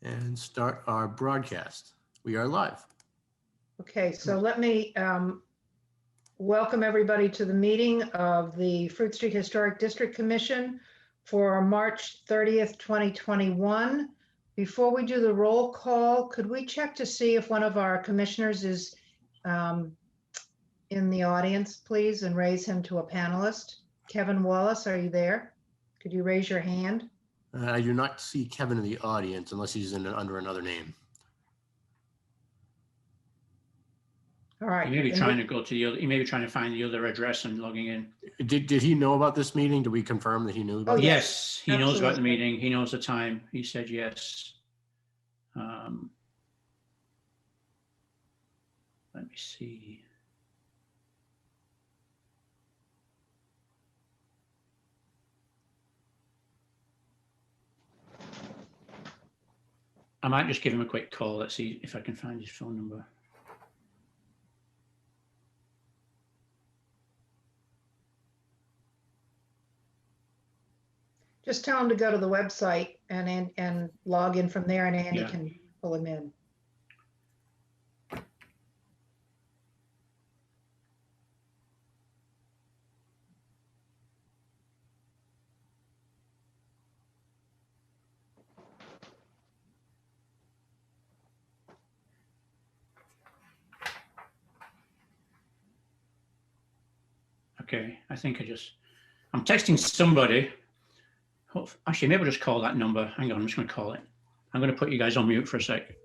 and start our broadcast. We are live. Okay, so let me welcome everybody to the meeting of the Fruit Street Historic District Commission for March 30th, 2021. Before we do the roll call, could we check to see if one of our commissioners is in the audience, please, and raise him to a panelist? Kevin Wallace, are you there? Could you raise your hand? I do not see Kevin in the audience unless he's under another name. All right. He may be trying to go to the other, he may be trying to find the other address and logging in. Did he know about this meeting? Did we confirm that he knew about Oh, it? Yes, he knows about the Absolutely. meeting. He knows the time. He said yes. Let me see. I might just give him a quick call. Let's see if I can find his phone number. Just tell him to go to the website and log in from there, and Andy Yeah. can pull him in. Okay, I think I'm texting somebody. Actually, maybe I'll just call that number. Hang on, I'm just going to call it. I'm going to put you guys on mute for a sec.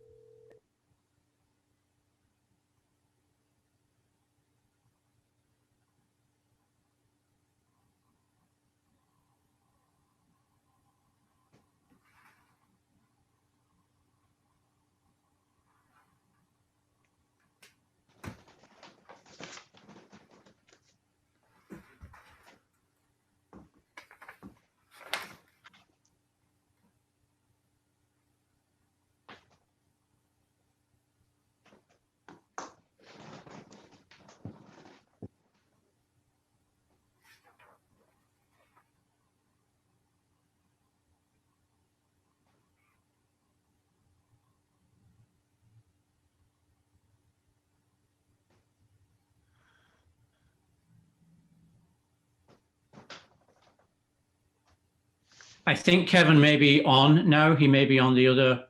I think Kevin may be on now. He may be on the other.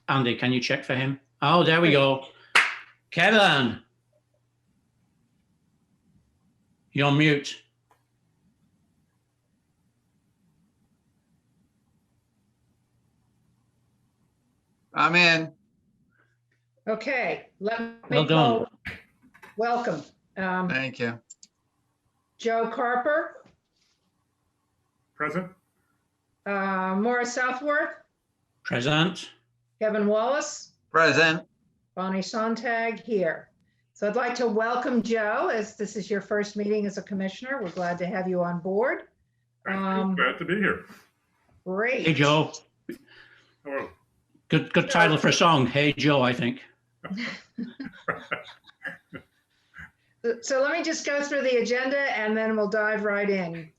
Andy, can you check for him? Oh, there we go. Kevin, you're on mute. I'm in. Okay, let me Well done. call. Welcome. Thank you. Joe Carper, Present. Maura Southworth, Present. Kevin Wallace, Present. Bonnie Sontag here. So I'd like to welcome Joe, as this is your first meeting as a commissioner. We're glad to have you on board. Thank you. Glad to be here. Great. Hey, Joe. Hello. Good title for a song. Hey, Joe, I think. So let me just go through the agenda and then we'll dive right in.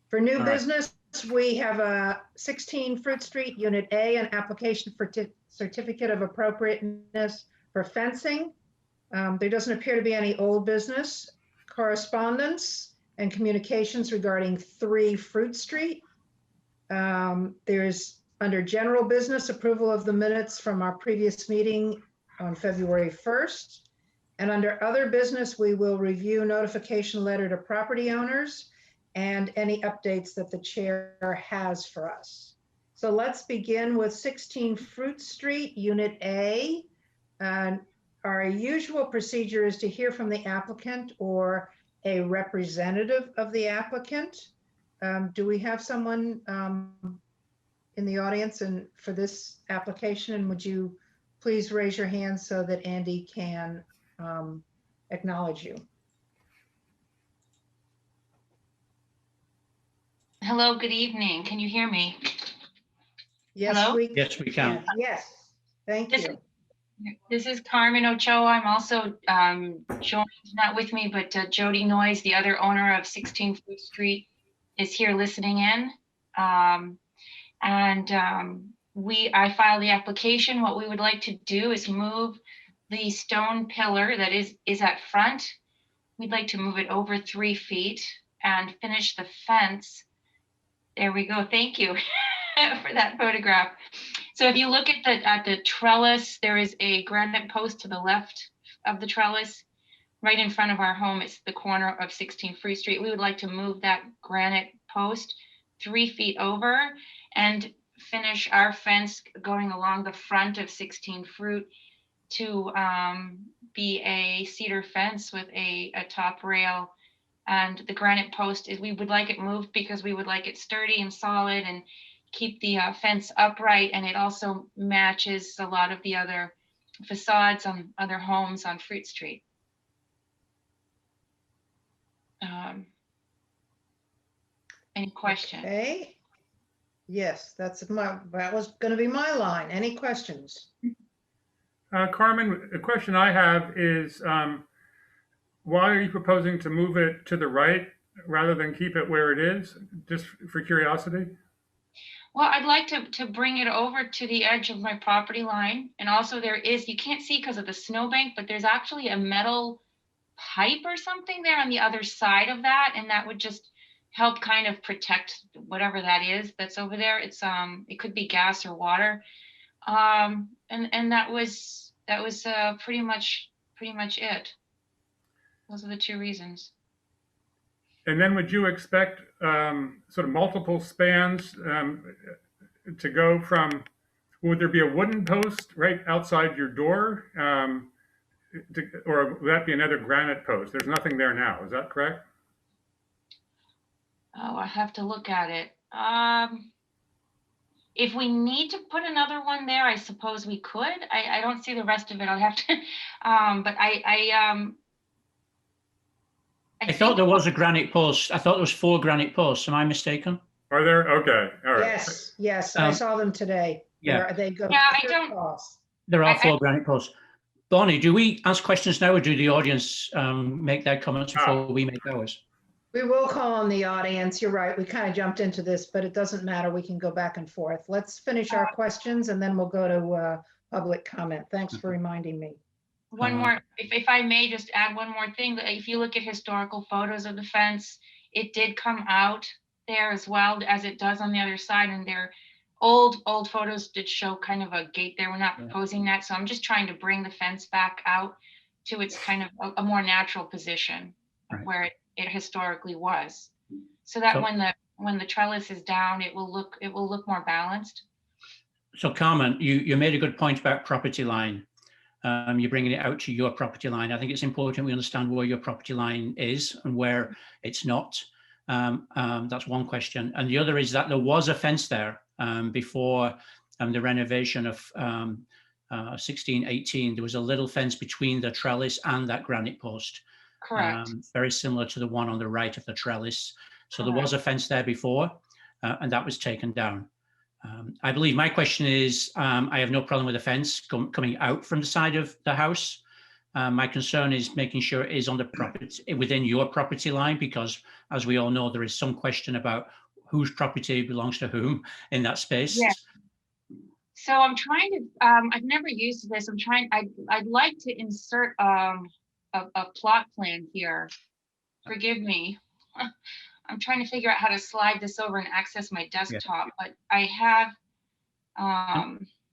For new All right. business, we have a 16 Fruit Street, Unit A, an application for certificate of appropriateness for fencing. There doesn't appear to be any old business. Correspondence and communications regarding 3 Fruit Street. There's under general business approval of the minutes from our previous meeting on February 1st. And under other business, we will review notification letter to property owners and any updates that the chair has for us. So let's begin with 16 Fruit Street, Unit A. Our usual procedure is to hear from the applicant or a representative of the applicant. Do we have someone in the audience and for this application? And would you please raise your hand so that Andy can acknowledge you? Hello, good evening. Can you hear me? Yes, Hello? Yes, we can. Yes, thank This- you. This is Carmen Ochoa. I'm also joined, not with me, but Jody Noyes, the other owner of 16 Fruit Street, is here listening in. I filed the application. What we would like to do is move the stone pillar that is at front. We'd like to move it over 3 feet and finish the fence. There we go. Thank you for that photograph. So if you look at the trellis, there is a granite post to the left of the trellis. Right in front of our home, it's the corner of 16 Fruit Street. We would like to move that granite post 3 feet over and finish our fence going along the front of 16 Fruit to be a cedar fence with a top rail. And the granite post is, we would like it moved because we would like it sturdy and solid and keep the fence upright. And it also matches a lot of the other facades on other homes on Fruit Street. Any questions? Okay. Yes, that was going to be my line. Any questions? Carmen, a question I have is, why are you proposing to move it to the right rather than keep it where it is? Just for curiosity. Well, I'd like to bring it over to the edge of my property line. And also there is, you can't see because of the snowbank, but there's actually a metal pipe or something there on the other side of that. And that would just help kind of protect whatever that is that's over there. It's it could be gas or water. And that was pretty much it. Those are the two reasons. And then would you expect sort of multiple spans to go from, would there be a wooden post right outside your door? Or would that be another granite post? There's nothing there now, is that correct? Oh, I have to look at it. If we need to put another one there, I suppose we could. I don't see the rest of it. I'll have to, but I thought there was a granite post. I thought there was 4 granite posts. Am I mistaken? Are there? Okay, all right. Yes, I saw them today. Yeah. They go. Yeah, I don't- across. There are 4 granite posts. Bonnie, do we ask questions now or do the audience make their comments before we make ours? We will call on the audience. You're right. We kind of jumped into this, but it doesn't matter. We can go back and forth. Let's finish our questions and then we'll go to public comment. Thanks for reminding me. One more, if I may just add one more thing, if you look at historical photos of the fence, it did come out there as well as it does on the other side. And their old photos did show kind of a gate there. We're not proposing that. So I'm just trying to bring the fence back out to its kind of a more natural position of where it historically was. So that when the trellis is down, it will look more balanced. So Carmen, you made a good point about property line. You're bringing it out to your property line. I think it's important we understand where your property line is and where it's not. That's one question. And the other is that there was a fence there before the renovation of 1618. There was a little fence between the trellis and that granite post. Correct. Very similar to the one on the right of the trellis. So Correct. there was a fence there before and that was taken down. I believe my question is, I have no problem with the fence coming out from the side of the house. My concern is making sure it is on the property, within your property line, because as we all know, there is some question about whose property belongs to whom in that space. Yeah. So I'm trying to, I've never used this. I'd like to insert a plot plan here. Forgive me. I'm trying to figure out how to slide this over and access my desktop, but I have.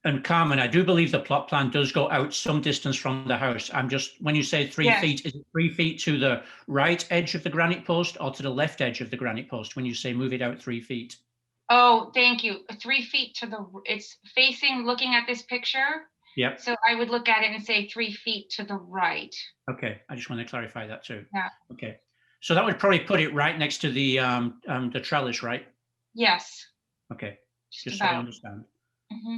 And Carmen, I do believe the plot plan does go out some distance from the house. I'm just, when you say 3 feet, is it 3 feet to the right edge of the granite post or to the left edge of the granite post when you say move it out 3 feet? Oh, thank you. 3 feet to it's facing, looking at this picture. Yep. So I would look at it and say 3 feet to the right. Okay, I just want to clarify that too. Yeah. Okay. So that would probably put it right next to the trellis, right? Yes. Okay, just so I understand. Mm-hmm.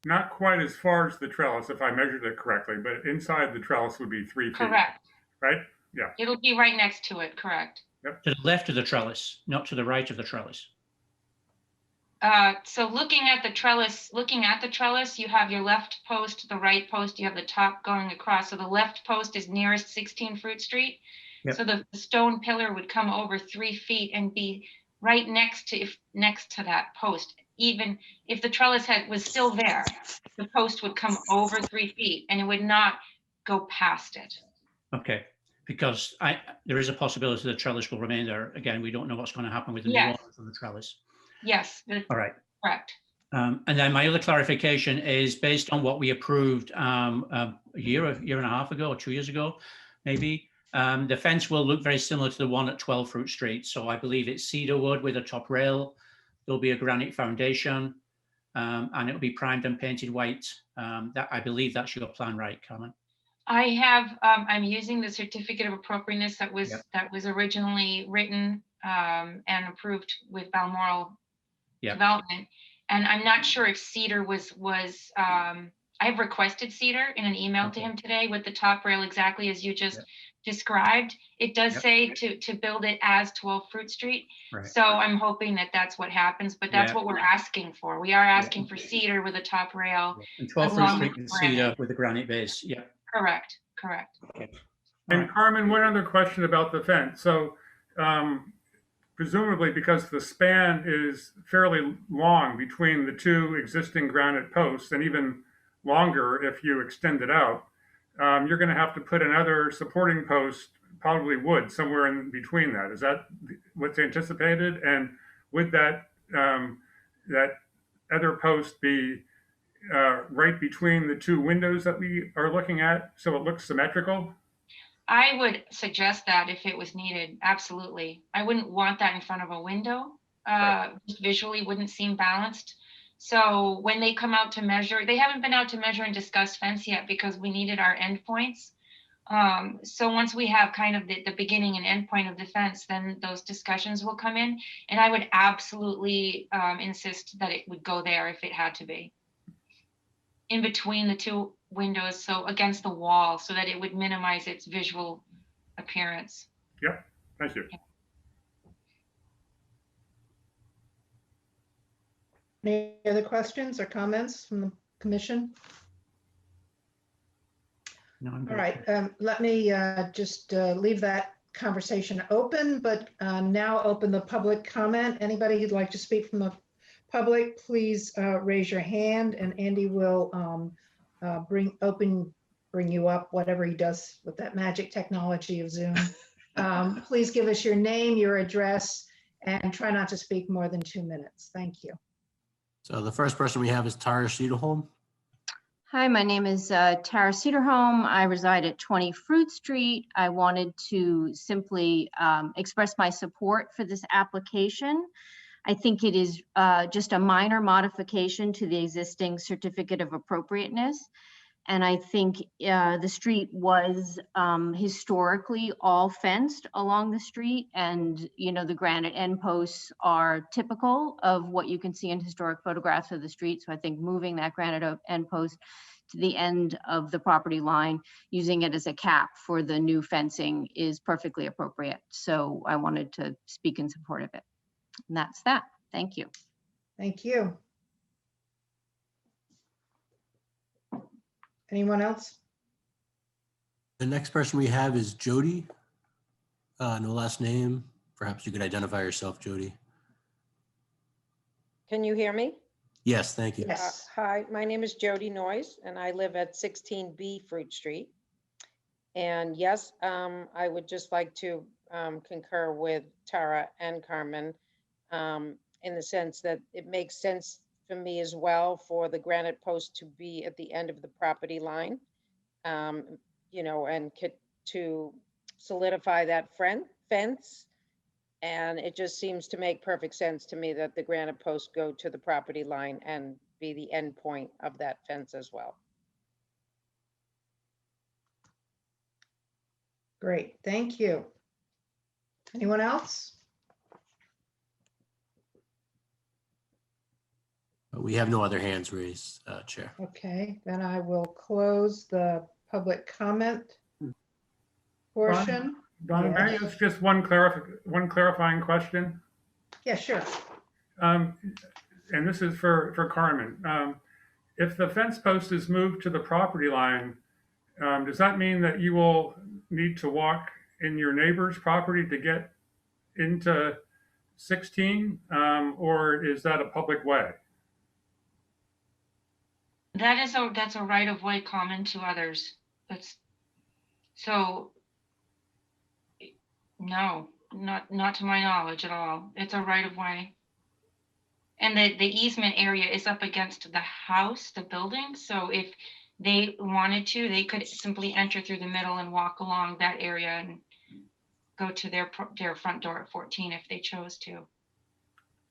Not quite as far as the trellis, if I measured it correctly, but inside the trellis would be 3 feet. Correct. Right? Yeah. It'll be right next to it, correct. Yep. To the left of the trellis, not to the right of the trellis. So looking at the trellis, you have your left post, the right post, you have the top going across. So the left post is nearest 16 Fruit Street. Yep. So the stone pillar would come over 3 feet and be right next to that post. even if the trellis was still there, the post would come over 3 feet and it would not go past it. Okay, because there is a possibility the trellis will remain there. Again, we don't know what's going to happen with the new Yes. owners of the trellis. Yes, All right. correct. And then my other clarification is based on what we approved a year and a half ago, or 2 years ago, maybe. The fence will look very similar to the one at 12 Fruit Street. So I believe it's cedar wood with a top rail. There'll be a granite foundation, and it'll be primed and painted white. I believe that's your plan, right, Carmen? I have, I'm using the certificate of appropriateness that was Yep. that was originally written and approved with Balmoral Yep. Development. And I'm not sure if cedar was I've requested cedar in an email to Okay. him today with the top rail exactly as you just Yep. described. It does Yep. say to build it as 12 Fruit Street. Right. So I'm hoping that that's what happens, but that's Yeah. what we're asking for. We are asking for cedar with a top rail. And 12 Fruit Along Street with with cedar granite. with a granite base. Yeah. Correct. Okay. And Carmen, one other question about the fence. So presumably because the span is fairly long between the two existing granite posts, and even longer if you extend it out, you're going to have to put another supporting post, probably wood, somewhere in between that. Is that what's anticipated? And would that other post be right between the two windows that we are looking at, so it looks symmetrical? I would suggest that if it was needed, absolutely. I wouldn't want that in front of a window. Just visually wouldn't seem balanced. So when they come out to measure, they haven't been out to measure and discuss fence yet because we needed our endpoints. So once we have kind of the beginning and end point of the fence, then those discussions will come in. And I would absolutely insist that it would go there if it had to be. In between the two windows, so against the wall, so that it would minimize its visual appearance. Yep, thank you. Any other questions or comments from the commission? No, I'm All good. right, let me just leave that conversation open, but now open the public comment. Anybody who'd like to speak from the public, please raise your hand and Andy will bring you up, whatever he does with that magic technology of Zoom. Please give us your name, your address, and try not to speak more than 2 minutes. Thank you. So the first person we have is Tara Cedarholm. Hi, my name is Tara Cedarholm. I reside at 20 Fruit Street. I wanted to simply express my support for this application. I think it is just a minor modification to the existing certificate of appropriateness. And I think the street was historically all fenced along the street, and the granite end posts are typical of what you can see in historic photographs of the street. So I think moving that granite end post to the end of the property line, using it as a cap for the new fencing is perfectly appropriate. So I wanted to speak in support of it. And that's that. Thank you. Thank you. Anyone else? The next person we have is Jody. No last name. Perhaps you could identify yourself, Jody. Can you hear me? Yes, thank you. Yes. Hi, my name is Jody Noyes, and I live at 16B Fruit Street. And yes, I would just like to concur with Tara and Carmen in the sense that it makes sense for me as well for the granite post to be at the end of the property line, and to solidify that fence. And it just seems to make perfect sense to me that the granite posts go to the property line and be the end point of that fence as well. Great, thank you. Anyone else? We have no other hands raised, Chair. Okay, then I will close the public comment portion. Donna, may I ask just one clarifying question? Yeah, sure. And this is for Carmen. If the fence post is moved to the property line, does that mean that you will need to walk in your neighbor's property to get into 16, or is that a public way? That's a right of way common to others. So, no, not to my knowledge at all. It's a right of way. And the easement area is up against the house, the building. So if they wanted to, they could simply enter through the middle and walk along that area and go to their front door at 14 if they chose to.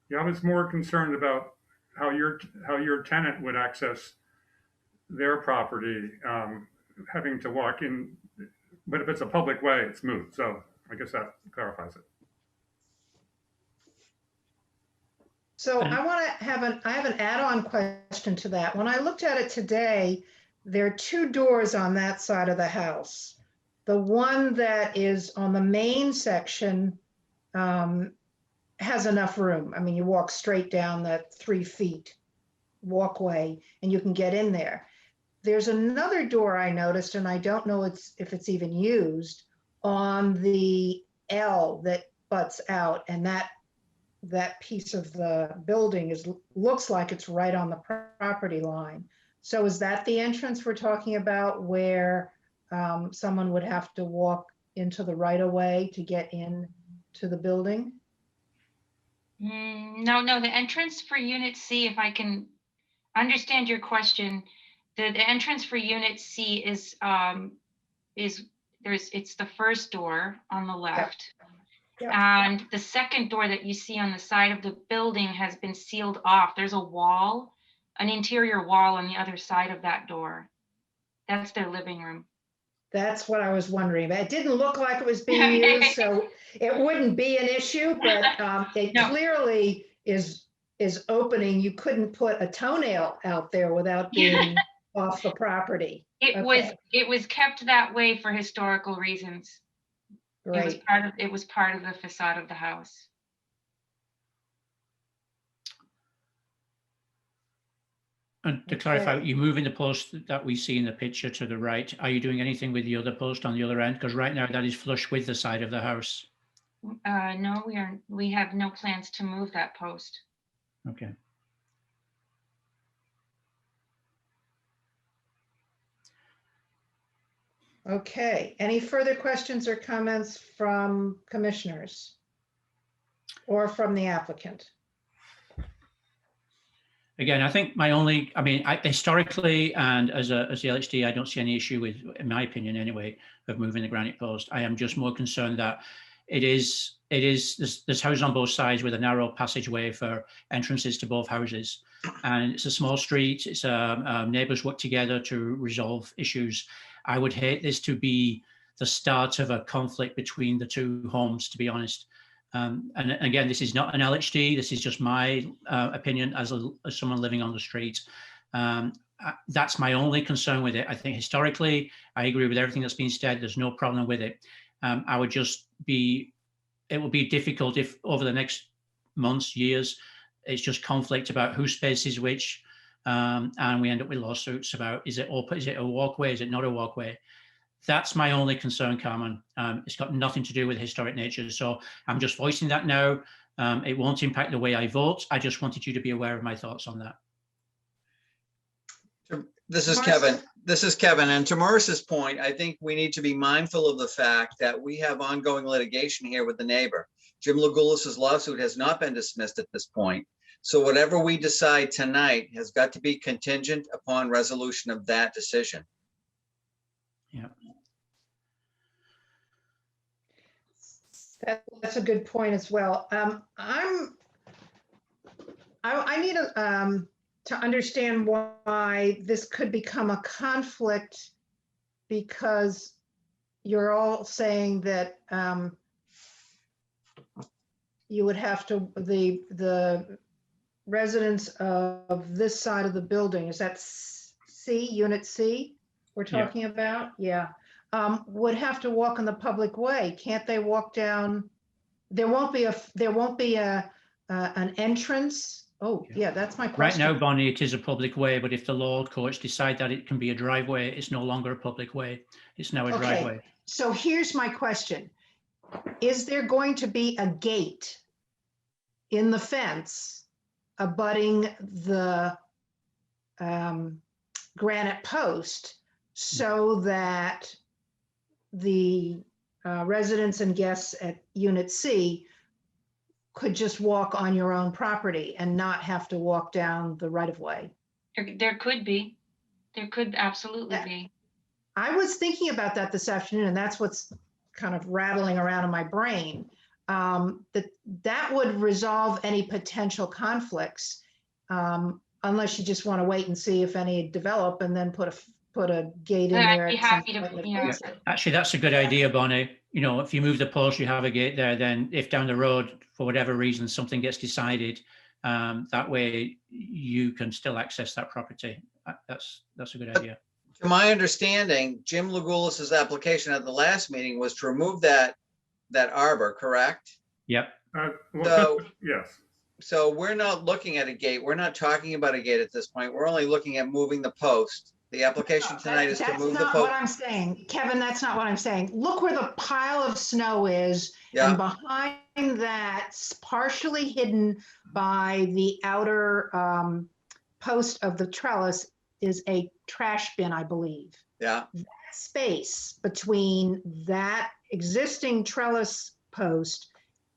Yeah, I was more concerned about how your tenant would access their property, having to walk in. But if it's a public way, it's moot. So I guess that clarifies it. So And- I have an add-on question to that. When I looked at it today, there are two doors on that side of the house. The one that is on the main section has enough room. I mean, you walk straight down that 3 feet walkway and you can get in there. There's another door I noticed, and I don't know if it's even used, on the L that butts out, and that piece of the building looks like it's right on the property line. So is that the entrance we're talking about, where someone would have to walk into the right of way to get in to the building? No, the entrance for Unit C, if I can understand your question, the entrance for Unit C is it's the first door on the left. Yep. And the second door that you see on the side of the building has been sealed off. There's a wall, an interior wall on the other side of that door. That's their living room. That's what I was wondering. It didn't look like it was being used, so it wouldn't be an issue, but it No. clearly is opening. You couldn't put a toenail out there without being off the property. It was kept that way for historical reasons. Great. It was part of the facade of the house. And to clarify, you're moving the post that we see in the picture to the right. Are you doing anything with the other post on the other end? Because right now that is flush with the side of the house. No, we have no plans to move that post. Okay. Okay. Any further questions or comments from commissioners or from the applicant? Again, I think historically and as the LHD, I don't see any issue with, in my opinion anyway, of moving the granite post. I am just more concerned that there's houses on both sides with a narrow passageway for entrances to both houses. And it's a small street. It's neighbors work together to resolve issues. I would hate this to be the start of a conflict between the two homes, to be honest. And again, this is not an LHD. This is just my opinion as someone living on the street. That's my only concern with it. I think historically, I agree with everything that's been said. There's no problem with it. It would be difficult if over the next months, years, it's just conflict about whose space is which. And we end up with lawsuits about, is it a walkway? Is it not a walkway? That's my only concern, Carmen. It's got nothing to do with historic nature. So I'm just voicing that now. It won't impact the way I vote. I just wanted you to be aware of my thoughts on that. This is Kevin. This is Kevin. And to Maurice's point, I think we need to be mindful of the fact that we have ongoing litigation here with the neighbor. Jim Legoulis's lawsuit has not been dismissed at this point. So whatever we decide tonight has got to be contingent upon resolution of that decision. Yeah. That's a good point as well. I need to understand why this could become a conflict, because you're all saying that you would have to, the residents of this side of the building, is that C, Unit C we're talking about? Yeah. Would have to walk in the public way. Can't they walk down? There won't be an entrance. Oh, yeah, that's my question. Right now, Bonnie, it is a public way, but if the law courts decide that it can be a driveway, it's no longer a public way. It's now a driveway. So here's my question. Is there going to be a gate in the fence abutting the granite post so that the residents and guests at Unit C could just walk on your own property and not have to walk down the right of way. There could be. There could absolutely be. I was thinking about that this afternoon, and that's what's kind of rattling around in my brain. That would resolve any potential conflicts, unless you just want to wait and see if any develop and then put a gate in there. I'd be at some happy to, point in the yeah. future. Actually, that's a good idea, Bonnie. You know, if you move the post, you have a gate there, then if down the road, for whatever reason, something gets decided, that way you can still access that property. That's a good idea. To my understanding, Jim Legoulis's application at the last meeting was to remove that arbor, correct? Yep. So- Yes. So we're not looking at a gate. We're not talking about a gate at this point. We're only looking at moving the post. The application tonight is to That's move the not what post. I'm saying. Kevin, that's not what I'm saying. Look where the pile of snow is. Yeah. And behind that, partially hidden by the outer post of the trellis, is a trash bin, I believe. Yeah, Space between that existing trellis post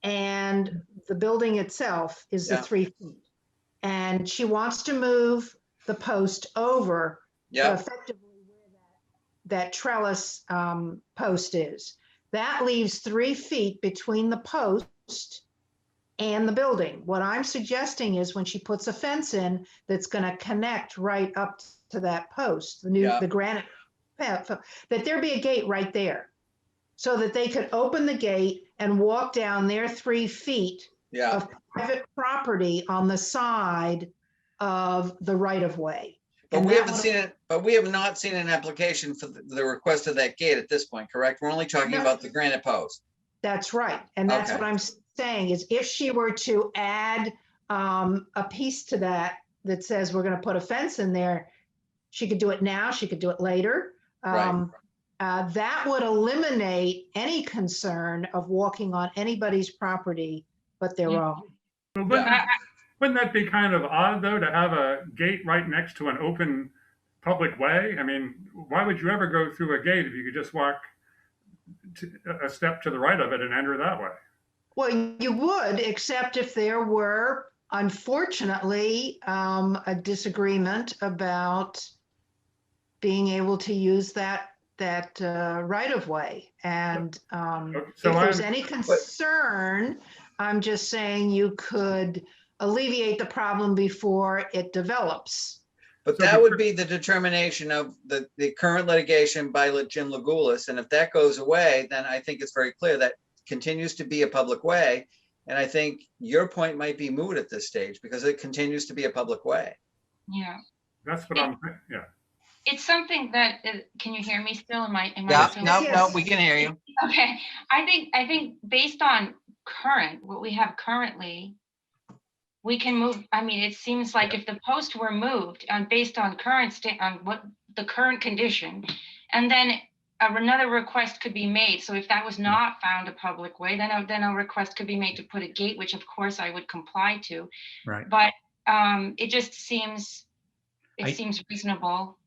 and the building itself is the Yeah. 3 feet. And she wants to move the post over, but yeah, effectively where that trellis post is. That leaves 3 feet between the post and the building. What I'm suggesting is when she puts a fence in that's going to connect right up to that post, Yeah. the granite, that there be a gate right there so that they could open the gate and walk down their 3 feet yeah. of private property on the side of the right of way. But And we that haven't one- seen it, but we have not seen an application for the request of that gate at this point, correct? We're only talking No. about the granite post. That's right. And that's Okay. what I'm saying is if she were to add a piece to that says we're going to put a fence in there, she could do it now, she could do it later. Right. That would eliminate any concern of walking on anybody's property but their Yeah. own. Well, Yeah. wouldn't that be kind of odd, though, to have a gate right next to an open public way? I mean, why would you ever go through a gate if you could just walk a step to the right of it and enter that way? Well, you would, except if there were, unfortunately, a disagreement about being able to use that right of way. And So if there's I'm- any concern, I'm just saying you could alleviate the problem before it develops. But So that the- would be the determination of the current litigation by Jim Legoulis. And if that goes away, then I think it's very clear that continues to be a public way. And I think your point might be moot at this stage because it continues to be a public way. Yeah. That's what I'm, yeah. It's something that, can you hear me still? Am I Yeah, still? no, Yes. we can hear you. Okay, I think based on what we have currently, we can move, I mean, it seems like if the post were moved and based on on what the current condition, and then another request could be made. So if that was not found a public way, then a request could be made to put a gate, which of course I would comply to. Right. But it just seems, I- seems reasonable.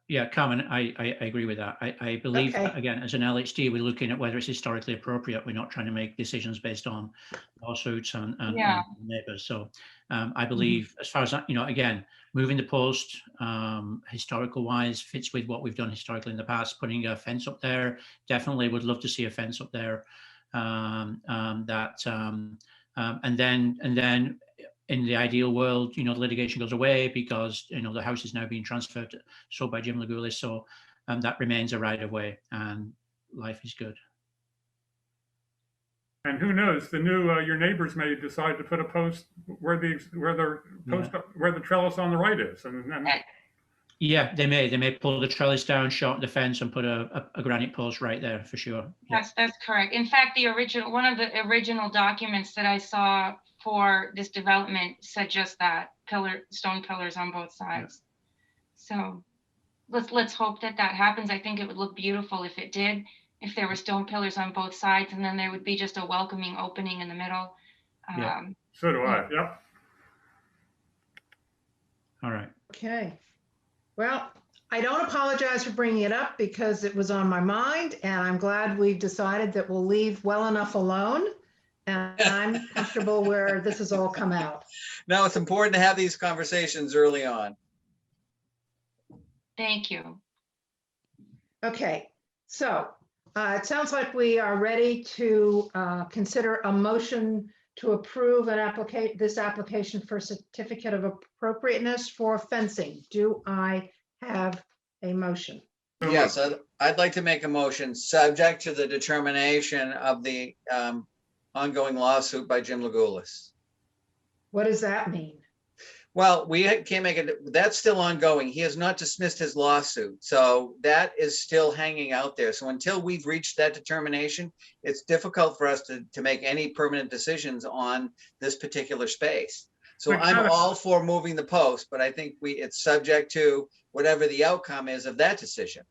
Yeah, Carmen, I agree with that. I believe, Okay. again, as an LHD, we're looking at whether it's historically appropriate. We're not trying to make decisions based on lawsuits and Yeah. neighbors. So I believe as far as that, again, moving the post historical wise fits with what we've done historically in the past. Putting a fence up there, definitely would love to see a fence up there. And then in the ideal world, the litigation goes away because, the house is now being transferred, sold by Jim Legoulis. So that remains a right of way and life is good. And who knows, your neighbors may decide to put a post where the trellis on the right is. And Yeah, they may pull the trellis down, shorten the fence and put a granite post right there for sure. Yeah. That's correct. In fact, one of the original documents that I saw for this development said just that, stone pillars on both sides. So let's hope that happens. I think it would look beautiful if it did, if there were stone pillars on both sides, and then there would be just a welcoming opening in the middle. Yeah. so do I, yep. All right. Okay. Well, I don't apologize for bringing it up because it was on my mind, and I'm glad we've decided that we'll leave well enough alone. And I'm comfortable where this has all come out. No, it's important to have these conversations early on. Thank you. Okay, so it sounds like we are ready to consider a motion to approve this application for certificate of appropriateness for fencing. Do I have a motion? So Yes, moved. I'd like to make a motion subject to the determination of the ongoing lawsuit by Jim Legoulis. What does that mean? Well, we can't make it, that's still ongoing. He has not dismissed his lawsuit. So that is still hanging out there. So until we've reached that determination, it's difficult for us to make any permanent decisions on this particular space. So But I'm Kevin- all for moving the post, but I think it's subject to whatever the outcome is of that decision.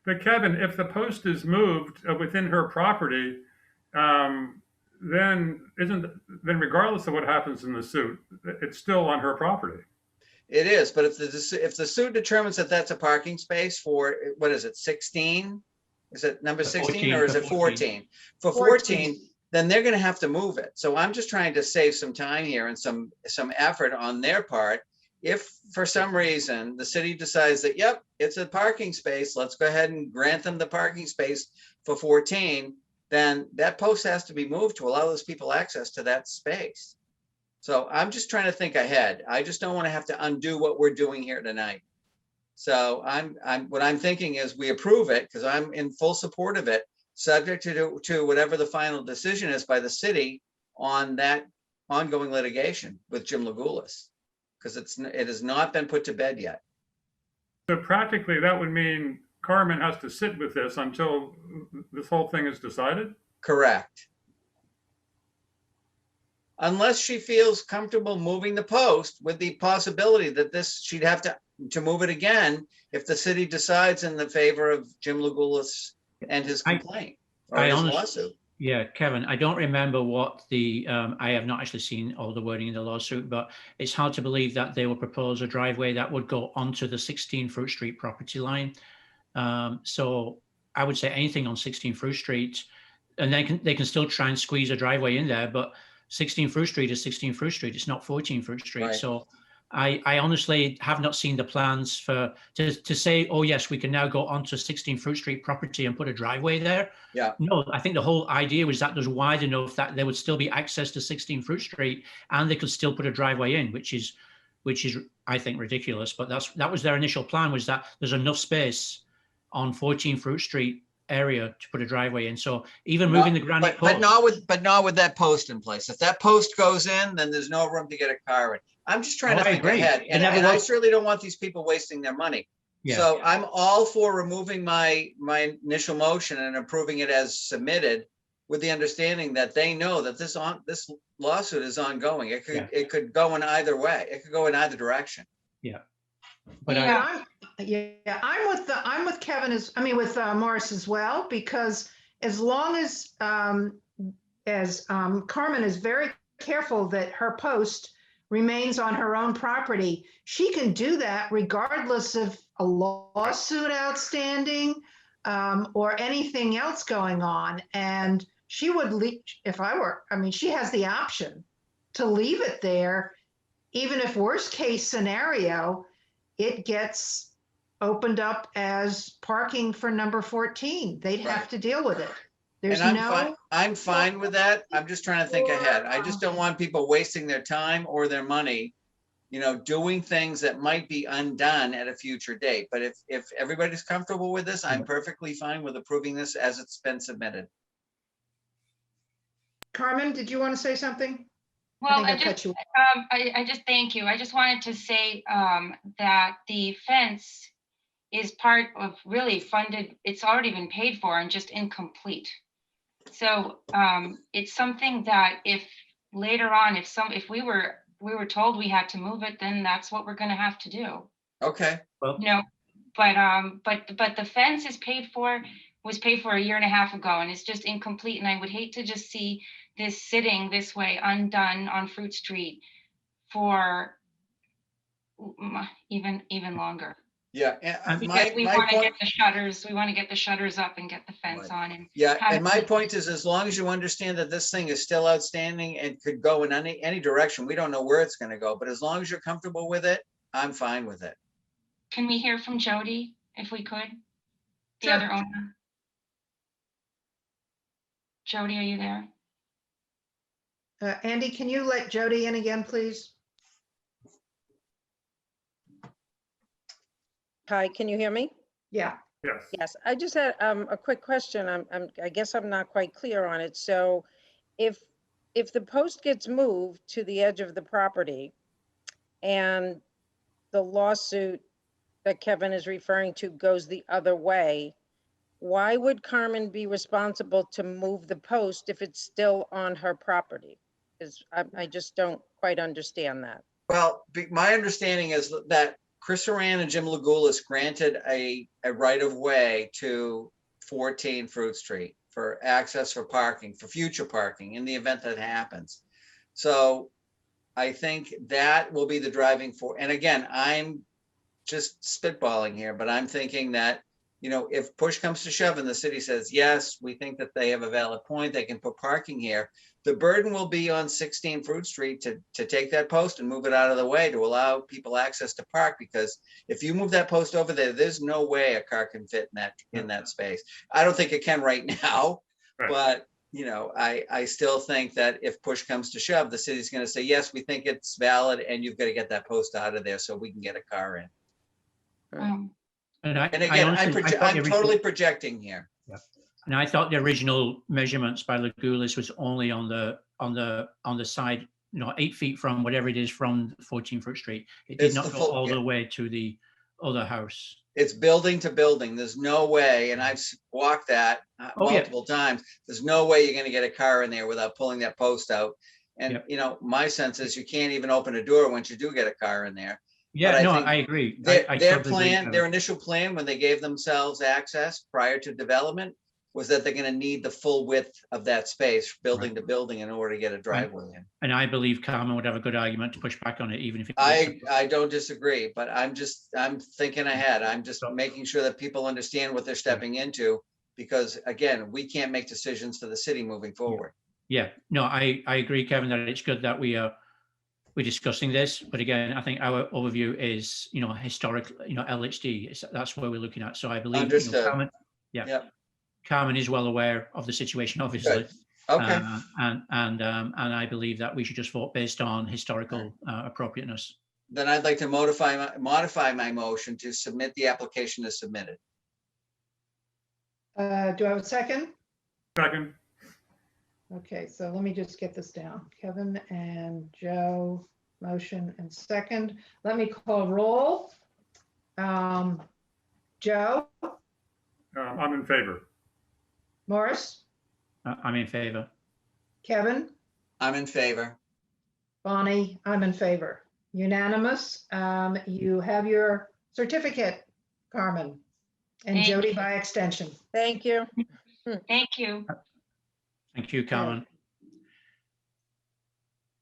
But Kevin, if the post is moved within her property, then regardless of what happens in the suit, it's still on her property. It is, but if the suit determines that that's a parking space for, what is it, 16? Is it number 16 or is it 14? For 14, then they're gonna have to move it. So I'm just trying to save some time here and some effort on their part. If for some reason the city decides that, yep, it's a parking space, let's go ahead and grant them the parking space for 14, then that post has to be moved to allow those people access to that space. So I'm just trying to think ahead. I just don't want to have to undo what we're doing here tonight. So what I'm thinking is we approve it because I'm in full support of it, subject to whatever the final decision is by the city on that ongoing litigation with Jim Legoulis, because it has not been put to bed yet. So practically, that would mean Carmen has to sit with this until this whole thing is decided? Correct. Unless she feels comfortable moving the post with the possibility that she'd have to move it again if the city decides in the favor of Jim Legoulis and his complaint or his lawsuit. Yeah, Kevin, I don't remember what I have not actually seen all the wording in the lawsuit, but it's hard to believe that they will propose a driveway that would go onto the 16 Fruit Street property line. So I would say anything on 16 Fruit Street, and they can still try and squeeze a driveway in there, but 16 Fruit Street is 16 Fruit Street. It's not 14 Fruit Street. Right. So I honestly have not seen the plans to say, oh yes, we can now go onto 16 Fruit Street property and put a driveway there. Yeah. No, I think the whole idea was that there's wide enough that there would still be access to 16 Fruit Street and they could still put a driveway in, which is I think ridiculous. But that was their initial plan, was that there's enough space on 14 Fruit Street area to put a driveway in. So even moving the granite post, but not with that post in place. If that post goes in, then there's no room to get a car in. I'm just trying to think ahead, and I certainly don't want these people wasting their money. Yeah. So I'm all for removing my initial motion and approving it as submitted, with the understanding that they know that this lawsuit is ongoing. It could go in either way. It could go in either direction. Yeah. But I'm with Kevin with Morris as well, because as long as Carmen is very careful that her post remains on her own property, she can do that regardless of a lawsuit outstanding or anything else going on. And she would leave, she has the option to leave it there, even if worst case scenario, it gets opened up as parking for number 14. They'd have to deal with it. There's I'm fine with that. I'm just trying to think ahead. I just don't want people wasting their time or their money, doing things that might be undone at a future date. But if everybody's comfortable with this, I'm perfectly fine with approving this as it's been submitted. Carmen, did you want to say something? Well, I just thank you. I just wanted to say that the fence is part of really funded. It's already been paid for and just incomplete. So it's something that if later on, if we were told we had to move it, then that's what we're going to have to do. Okay. Well, but the fence was paid for a year and a half ago, and it's just incomplete. And I would hate to just see this sitting this way undone on Fruit Street for even longer. Yeah, and Because we my want to point, get the shutters, we want to get the shutters up and get the fence Right. on and. yeah, have and my it- point is, as long as you understand that this thing is still outstanding and could go in any direction, we don't know where it's gonna go, but as long as you're comfortable with it, I'm fine with it. Can we hear from Jody if we could? The Sure. other owner? Jody, are you there? Andy, can you let Jody in again, please? Hi, can you hear me? Yeah. Yes. Yes, I just had a quick question. I guess I'm not quite clear on it. So if the post gets moved to the edge of the property and the lawsuit that Kevin is referring to goes the other way, why would Carmen be responsible to move the post if it's still on her property? Because I just don't quite understand that. Well, my understanding is that Chris Horan and Jim Legoulis granted a right of way to 14 Fruit Street for access for parking, for future parking in the event that happens. So I think that will be the driving force. And again, I'm just spitballing here, but I'm thinking that, you know, if push comes to shove and the city says, yes, we think that they have a valid point, they can put parking here, the burden will be on 16 Fruit Street to take that post and move it out of the way to allow people access to park, because if you move that post over there, there's no way a car can fit in that space. I don't think it can right now, Right. but you know, I still think that if push comes to shove, the city's gonna say, yes, we think it's valid and you've got to get that post out of there so we can get a car in. And And again, I'm thought totally projecting here. And I thought the original measurements by Legoulis was only on the side, 8 feet from whatever it is from 14 Fruit Street. It did It's not the go full- all yeah. the way to the other house. It's building to building. There's no way, and I've walked that Oh, yeah. multiple times. There's no way you're gonna get a car in there without pulling that post out. And, Yep. you know, my sense is you can't even open a door once you do get a car in there. Yeah, I no, think I agree. Their I totally agree, plan, Kevin. their initial plan, when they gave themselves access prior to development, was that they're gonna need the full width of that space, building to building, in order to get a driveway in. And I believe Carmen would have a good argument to push back on it, even if it. I don't disagree, but I'm thinking ahead. I'm just making sure that people understand what they're stepping into, because again, we can't make decisions for the city moving forward. Yeah, no, I agree, Kevin, that it's good that we're discussing this. But again, I think our overview is, historic, LHD, that's where we're looking at. So I believe, Understood. Carmen, Yep. Carmen is well aware of the situation, obviously. Good. Okay, And I believe that we should just vote based on historical appropriateness. then I'd like to modify my motion to submit the application as submitted. Do I have a second? Second. Okay, so let me just get this down. Kevin and Joe, motion and second. Let me call roll. Joe, I'm in favor. Morris, I'm in favor. Kevin, I'm in favor. Bonnie, I'm in favor. Unanimous. You have your certificate, Carmen, and Thank Jody you. by extension. Thank you. Thank you. Thank you, Carmen.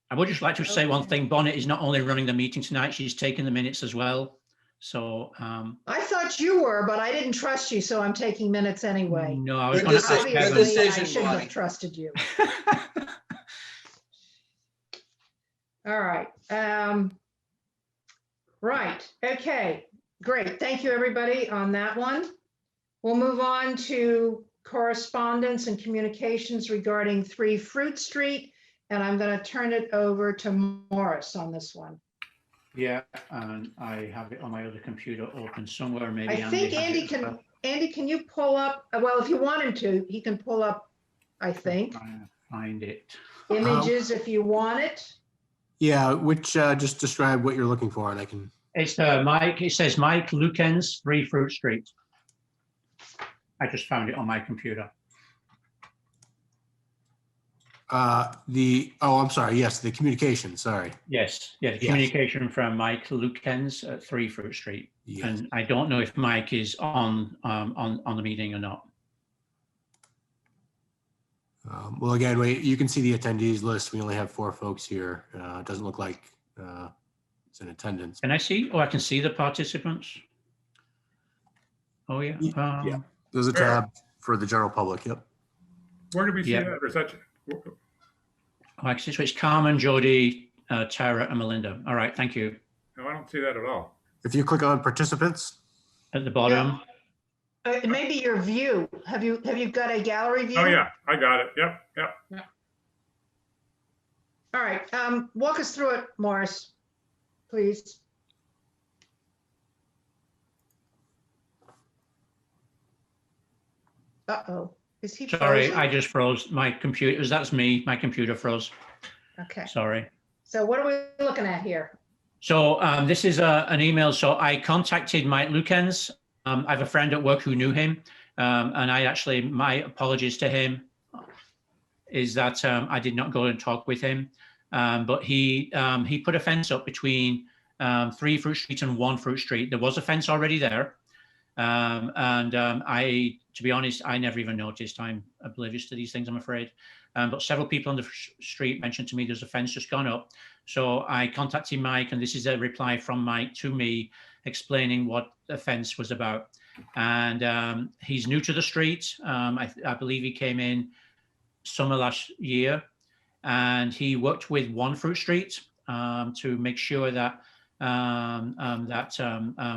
I would just like to say one thing. Bonnet is not only running the meeting tonight, she's taking the minutes as well. So, I thought you were, but I didn't trust you, so I'm taking minutes anyway. no, I was Good going to ask decision. Good Kevin. Obviously, I decision, shouldn't Bonnie. have trusted you. All right. Right. Okay. Great. Thank you, everybody, on that one. We'll move on to correspondence and communications regarding 3 Fruit Street, and I'm going to turn it over to Morris on this one. Yeah, and I have it on my other computer open somewhere. Maybe I think has Andy it as well. Andy, can you pull up? Well, if you want him to, he can pull up, I think, Trying to find it. images if you want it. Yeah, which just describe what you're looking for, and I can. It's Mike. It says Mike Lukens, 3 Fruit Street. I just found it on my computer. I'm sorry. Yes, the communication. Sorry. Yes, yeah, the Yes. communication from Mike Lukens at 3 Fruit Street. Yes. And I don't know if Mike is on the meeting or not. Well, again, you can see the attendees list. We only have 4 folks here. It doesn't look like it's in attendance. Can I see? Oh, I can see the participants. Oh, yeah. Yeah. There's a tab for the general public. Yep. Where do we see Yeah. that? Or is that, Actually, so it's Carmen, Jody, Tara, and Melinda. All right, thank you. no, I don't see that at all. If you click on participants, At the bottom, Maybe your view. Have you got a gallery view? Oh, yeah, I got it. Yep, yep. All right, walk us through it, Morris, please. Uh-oh, is he sorry, frozen? I just froze. My computer, that's me. My computer froze. Okay, Sorry. so what are we looking at here? So this is an email. So I contacted Mike Lukens. I have a friend at work who knew him. And my apologies to him is that I did not go and talk with him. But he put a fence up between 3 Fruit Street and 1 Fruit Street. There was a fence already there. To be honest, I never even noticed. I'm oblivious to these things, I'm afraid. But several people on the street mentioned to me there's a fence just gone up. So I contacted Mike, and this is a reply from Mike to me explaining what the fence was about. And he's new to the street. I believe he came in summer last year, and he worked with 1 Fruit Street to make sure that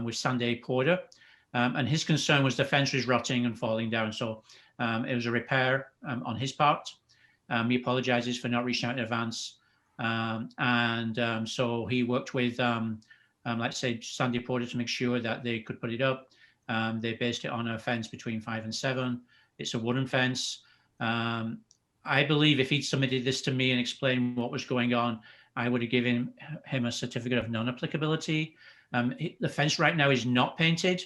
with Sunday Porter. And his concern was the fence was rotting and falling down. So it was a repair on his part. He apologizes for not reaching out in advance. So he worked with, let's say, Sandy Porter to make sure that they could put it up. They based it on a fence between 5 and 7. It's a wooden fence. I believe if he'd submitted this to me and explained what was going on, I would have given him a certificate of non-applicability. The fence right now is not painted.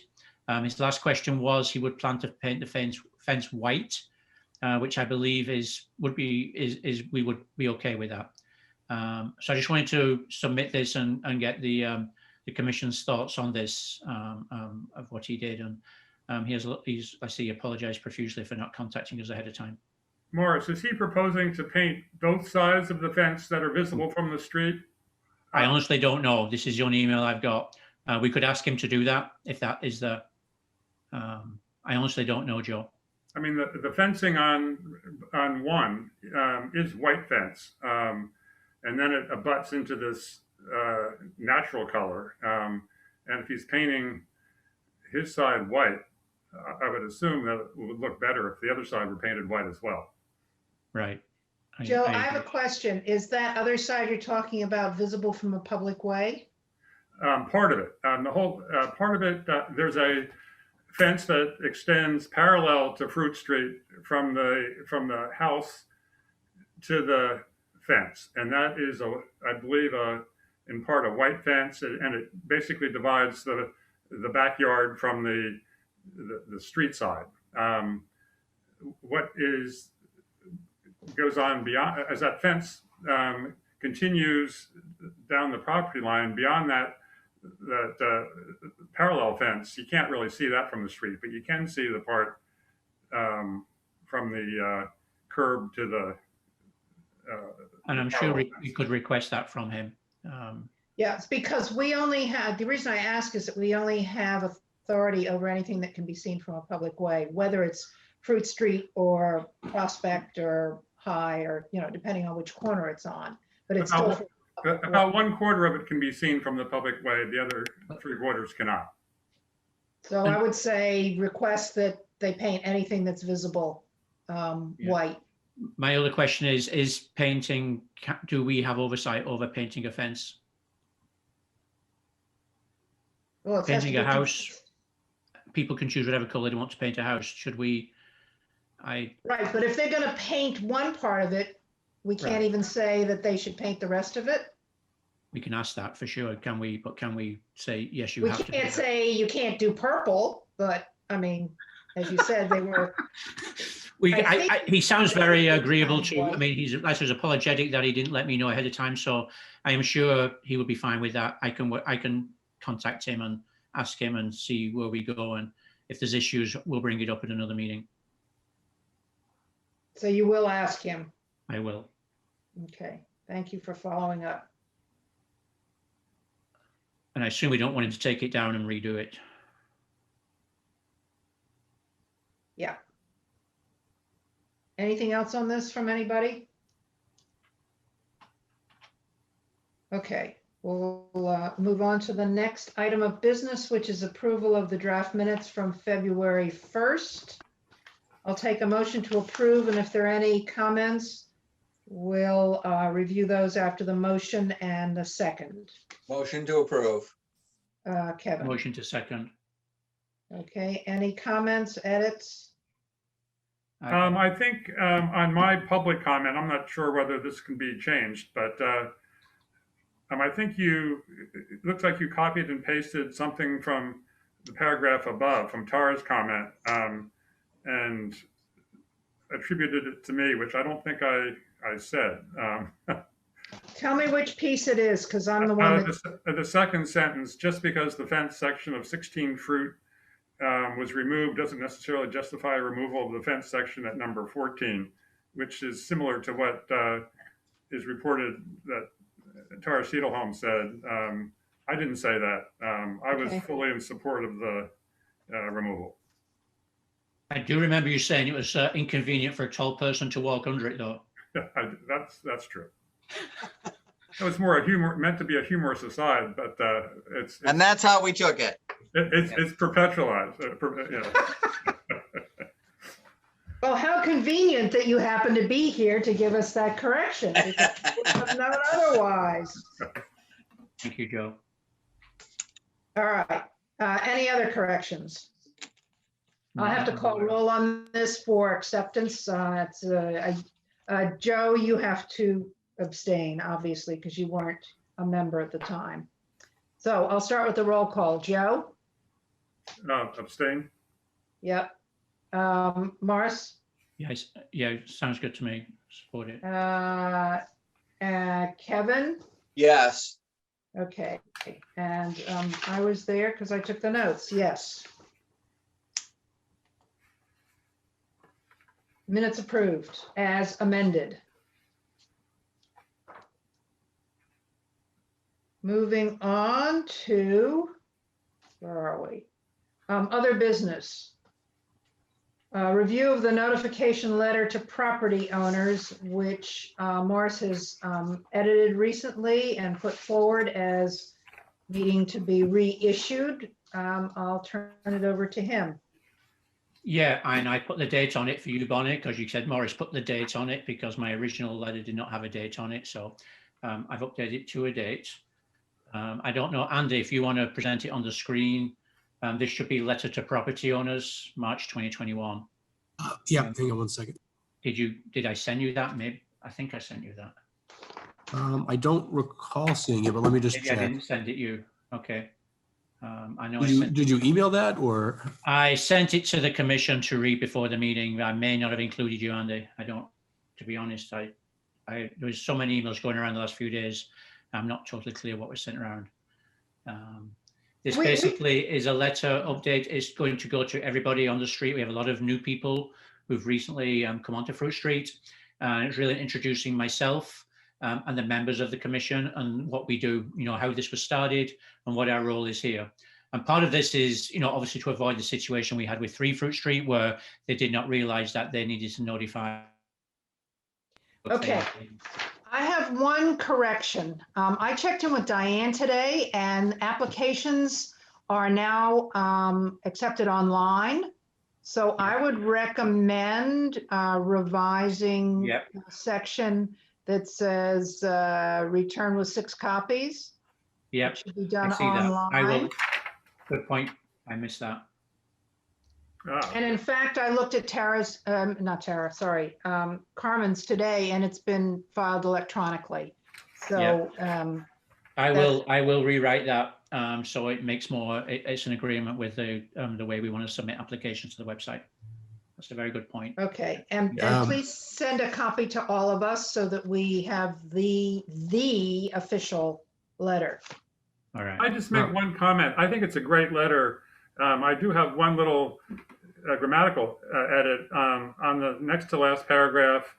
His last question was he would plan to paint the fence white, which I believe we would be okay with that. So I just wanted to submit this and get the commission's thoughts on this of what he did. And I see, apologized profusely for not contacting us ahead of time. Morris, is he proposing to paint both sides of the fence that are visible from the street? I honestly don't know. This is the only email I've got. We could ask him to do that if that is the. I honestly don't know, Joe. I mean, the fencing on 1 is white fence, and then it abuts into this natural color. And if he's painting his side white, I would assume that it would look better if the other side were painted white as well. Right. Joe, I have a question. Is that other side you're talking about visible from a public way? Part of it, the whole part of it, there's a fence that extends parallel to Fruit Street from the house to the fence, and that is I believe in part a white fence, and it basically divides the backyard from the street side. What goes on beyond, as that fence continues down the property line beyond that parallel fence, you can't really see that from the street, but you can see the part from the curb to the. And I'm sure we could request that from him. Yeah, it's because the reason I ask is that we only have authority over anything that can be seen from a public way, whether it's Fruit Street or Prospect or High, or, depending on which corner it's on, but it's still. About 1/4 of it can be seen from the public way. The other 3/4 cannot. So I would say request that they paint anything that's visible white. My other question is painting, do we have oversight over painting a fence? Well, it has to Painting a be- house, people can choose whatever color they want to paint a house. Should we? Right, but if they're going to paint one part of it, we can't Right. even say that they should paint the rest of it. We can ask that for sure. Can we say, yes, you We have to? can't say you can't do purple, but I mean, as you said, they were. He sounds very agreeable to, white. I mean, he's apologetic that he didn't let me know ahead of time. So I am sure he would be fine with that. I can contact him and ask him and see where we go. And if there's issues, we'll bring it up at another meeting. So you will ask him. I will. Okay, thank you for following up. And I assume we don't want him to take it down and redo it. Yeah. Anything else on this from anybody? Okay, we'll move on to the next item of business, which is approval of the draft minutes from February 1st. I'll take a motion to approve, and if there are any comments, we'll review those after the motion and the second. Motion to approve. Kevin. Motion to second. Okay, any comments, edits? I think on my public comment, I'm not sure whether this can be changed, but I think it looks like you copied and pasted something from the paragraph above, from Tara's comment, and attributed it to me, which I don't think I said. Tell me which piece it is, because I'm the one that, The second sentence, just because the fence section of 16 Fruit was removed doesn't necessarily justify removal of the fence section at number 14, which is similar to what is reported that Tara Siedelholm said. I didn't say that. I was Okay. fully in support of the removal. I do remember you saying it was inconvenient for a tall person to walk under it, though. That's true. It was more meant to be a humorous aside, but it's And that's how we took it. it's perpetualized. well, how convenient that you happen to be here to give us that correction. Because we would have known otherwise. Thank you, Joe. All right, any other corrections? I'll have to call roll on this for acceptance. Joe, you have to abstain, obviously, because you weren't a member at the time. So I'll start with the roll call. Joe? Abstain. Yep. Morris? Yes, yeah, sounds good to me. Support it. Kevin? Yes. Okay, and I was there because I took the notes, yes. Minutes approved as amended. Moving on to, where are we? Other business. Review of the notification letter to property owners, which Morris has edited recently and put forward as needing to be reissued. I'll turn it over to him. Yeah, and I put the date on it for you, Bonnie, because you said Morris put the date on it because my original letter did not have a date on it. So I've updated it to a date. I don't know, Andy, if you want to present it on the screen. This should be letter to property owners, March 2021. Yeah, hang on one second. Did I send you that? Maybe, I think I sent you that. I don't recall seeing it, but let me just Maybe I check. didn't send it you. Okay. I know Did you email that or? I sent it to the commission to read before the meeting. I may not have included you, Andy. I don't, to be honest, there was so many emails going around the last few days. I'm not totally clear what was sent around. This basically is a letter update. It's going to go to everybody on the street. We have a lot of new people who've recently come onto Fruit Street. It's really introducing myself and the members of the commission and what we do, how this was started and what our role is here. And part of this is, obviously to avoid the situation we had with 3 Fruit Street where they did not realize that they needed to notify. Okay. I have one correction. I checked in with Diane today and applications are now accepted online. So I would recommend revising the section that says return with 6 copies. Yeah, it should be done I see online. that. I will. Good point. I missed that. And in fact, I looked at Carmen's today, and it's been filed electronically. So I will rewrite that so it makes more. It's an agreement with the way we want to submit applications to the website. That's a very good point. Okay, and please send a copy to all of us so that we have the official letter. All right. I just make one comment. I think it's a great letter. I do have one little grammatical edit on the next to last paragraph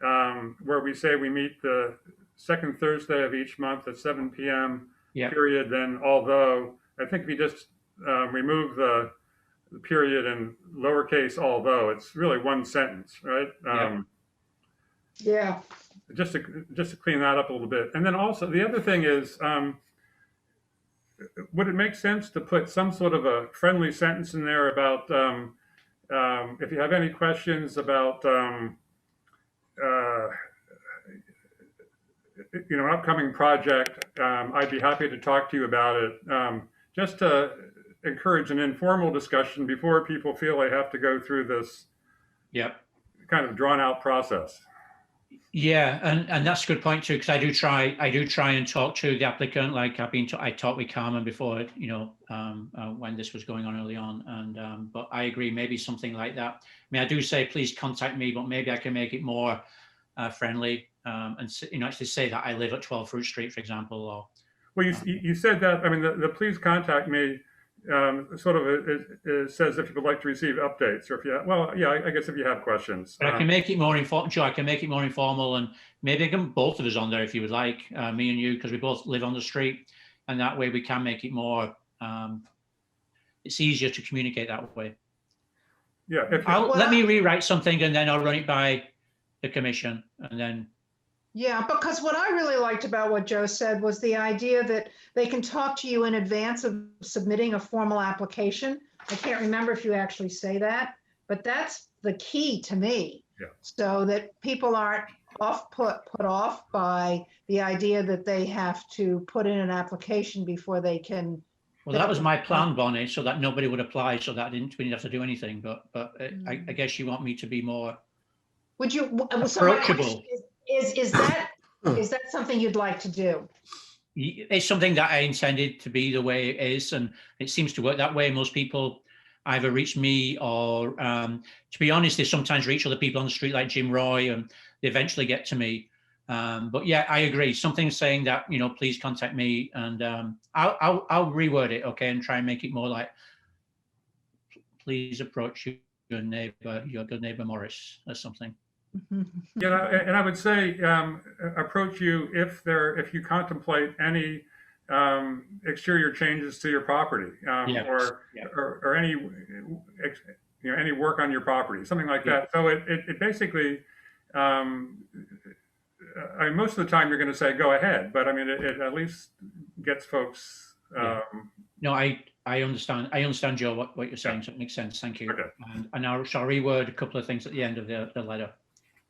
where we say we meet the second Thursday of each month at 7 p.m. Yeah. period. Then, although I think if you just remove the the period and lowercase although. It's really one sentence, right? Yeah. Just to clean that up a little bit. And then also the other thing is, would it make sense to put some sort of a friendly sentence in there about if you have any questions about an upcoming project, I'd be happy to talk to you about it. Just to encourage an informal discussion before people feel they have to go through this kind of drawn out process. Yeah, and that's a good point too, because I do try and talk to the applicant. Like I talked with Carmen before, when this was going on early on, and but I agree, maybe something like that. I mean, I do say please contact me, but maybe I can make it more friendly, and actually say that I live at 12 Fruit Street, for example. Or well, you said that. I mean, the please contact me sort of it says if you would like to receive updates, or if you have, well, yeah, I guess if you have questions. But I can make it more informal. Joe, I can make it more informal, and maybe I can both of us on there if you would like, me and you, because we both live on the street, and that way we can make it more. It's easier to communicate that way. Yeah. Let me rewrite something, and then I'll run it by the commission, and then. Yeah, because what I really liked about what Joe said was the idea that they can talk to you in advance of submitting a formal application. I can't remember if you actually say that, but that's the key to me. Yeah. So that people aren't put off by the idea that they have to put in an application before they can. Well, that was my plan, Bonnie, so that nobody would apply, so that we didn't have to do anything. But I guess you want me to be more. Would you approachable? Is that something you'd like to do? It's something that I intended to be the way it is, and it seems to work that way. Most people either reach me or, to be honest, they sometimes reach other people on the street like Jim Roy, and they eventually get to me. But yeah, I agree. Something saying that, please contact me, and I'll reword it, okay, and try and make it more like, please approach your neighbor, your good neighbor Morris, or something. Yeah, and I would say approach you if you contemplate any exterior changes to your property, or any any work on your property, something like that. So it basically, most of the time you're going to say go ahead, but I mean it at least gets folks. No, I understand. I understand, Joe, what you're saying. So it makes sense. Thank you. Okay. And I shall reword a couple of things at the end of the letter.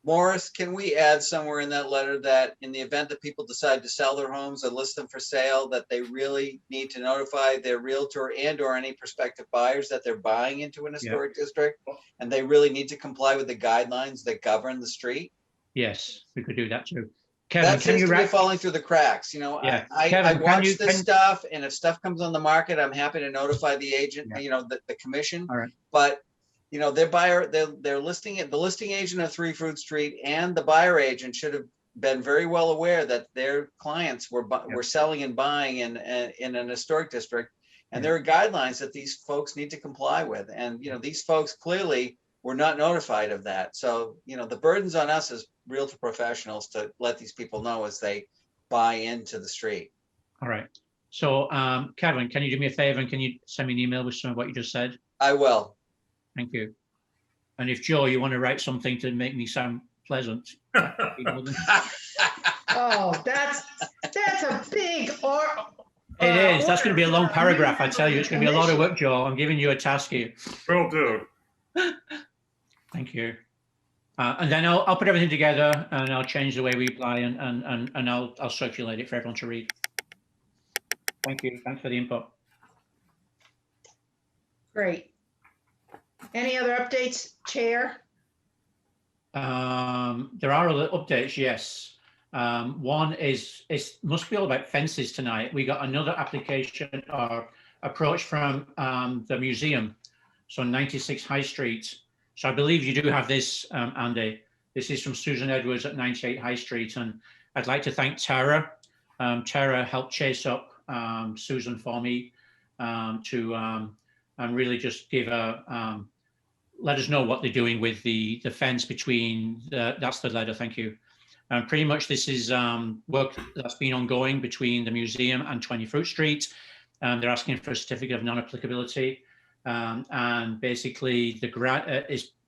Morris, can we add somewhere in that letter that in the event that people decide to sell their homes and list them for sale, that they really need to notify their realtor and or any prospective buyers that they're buying into an historic district, and they really need to comply with the guidelines that govern the street? Yes, we could do that too. Kevin, that seems to be falling through the cracks. I watch this stuff, and if stuff comes on the market, I'm happy to notify the agent, the commission. All right. But their listing, the listing agent of 3 Fruit Street and the buyer agent should have been very well aware that their clients were selling and buying in an historic district, and there are guidelines that these folks need to comply with, and these folks clearly were not notified of that. So the burden's on us as realtor professionals to let these people know as they buy into the street. All right. So Kevin, can you do me a favor and can you send me an email with some of what you just said? I will. Thank you. And if Joe, you want to write something to make me sound pleasant. Oh, that's a big It is. That's going to be a long paragraph. I tell you, it's going to be a lot of work, Joe. I'm giving you a task here. Will do. Thank you. And then I'll put everything together and I'll change the way we apply and I'll circulate it for everyone to read. Thank you. Thanks for the input. Great. Any other updates, Chair? There are other updates, yes. One is, it must be all about fences tonight. We got another application or approach from the museum, so 96 High Street. So I believe you do have this, Andy. This is from Susan Edwards at 98 High Street, and I'd like to thank Tara. Tara helped chase up Susan for me to and really just give a let us know what they're doing with the fence between that's the letter. Thank you. Pretty much this is work that's been ongoing between the museum and 20 Fruit Street. They're asking for a certificate of non-applicability. And basically the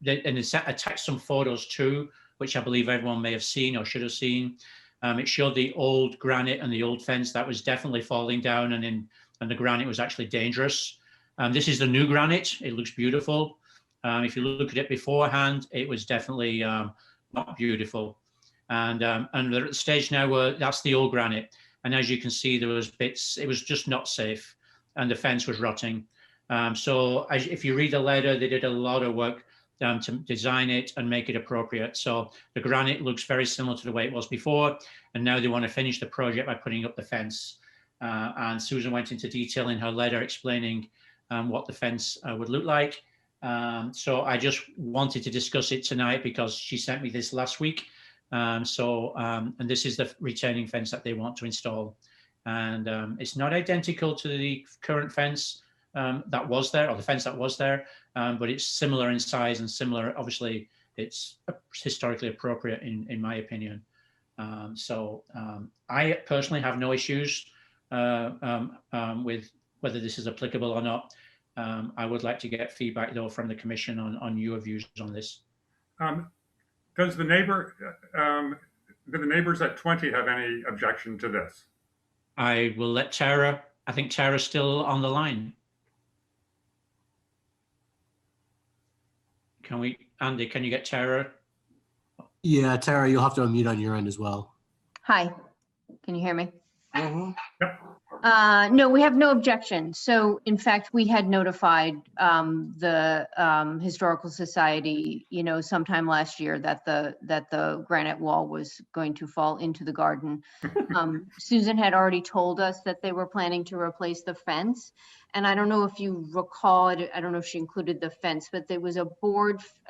and it's attached some photos too, which I believe everyone may have seen or should have seen. It showed the old granite and the old fence that was definitely falling down, and the granite was actually dangerous. This is the new granite. It looks beautiful. If you look at it beforehand, it was definitely not beautiful. And they're at the stage now where that's the old granite. And as you can see, there was bits, it was just not safe, and the fence was rotting. So if you read the letter, they did a lot of work to design it and make it appropriate. So the granite looks very similar to the way it was before, and now they want to finish the project by putting up the fence. And Susan went into detail in her letter explaining what the fence would look like. So I just wanted to discuss it tonight because she sent me this last week. And this is the retaining fence that they want to install. And it's not identical to the current fence that was there, or the fence that was there, but it's similar in size and similar. Obviously, it's historically appropriate in my opinion. I personally have no issues with whether this is applicable or not. I would like to get feedback though from the commission on your views on this. Does the do the neighbors at 20 have any objection to this? I will let Tara, I think Tara's still on the line. Andy, can you get Tara? Yeah, Tara, you'll have to unmute on your end as well. Hi, can you hear me? Yep. No, we have no objection. So in fact, we had notified the Historical Society, sometime last year that the granite wall was going to fall into the garden. Susan had already told us that they were planning to replace the fence. And I don't know if you recall, I don't know if she included the fence, but there was it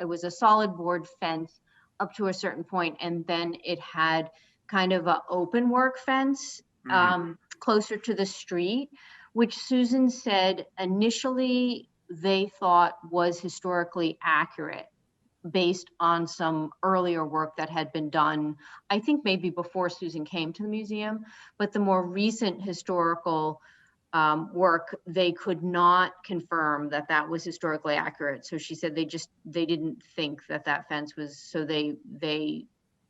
was a solid board fence up to a certain point, and then it had kind of an open work fence closer to the street, which Susan said initially they thought was historically accurate based on some earlier work that had been done, I think maybe before Susan came to the museum, but the more recent historical work, they could not confirm that that was historically accurate. So she said they didn't think that fence was, so they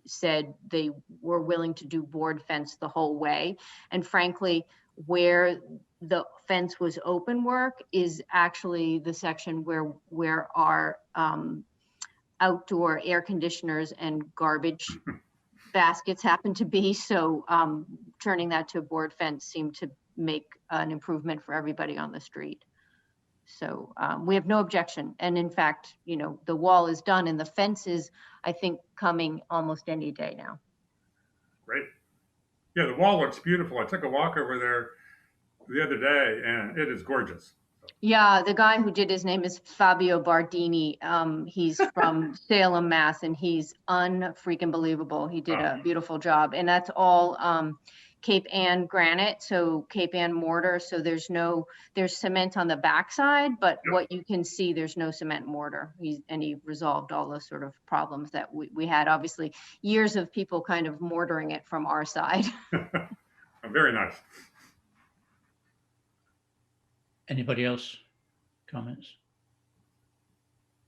said they were willing to do board fence the whole way. And frankly, where the fence was open work is actually the section where our outdoor air conditioners and garbage baskets happen to be. So turning that to a board fence seemed to make an improvement for everybody on the street. So we have no objection. And in fact, the wall is done and the fence is, I think, coming almost any day now. Great. Yeah, the wall looks beautiful. I took a walk over there the other day and it is gorgeous. Yeah, the guy who did, his name is Fabio Bardini. He's from Salem, Mass, and he's unfreaking believable. He did a beautiful job. And that's all Cape Ann granite, so Cape Ann mortar. So there's cement on the backside, but what you can see, there's no cement mortar. He resolved all the sort of problems that we had. Obviously, years of people kind of mortaring it from our side. Very nice. Anybody else? Comments?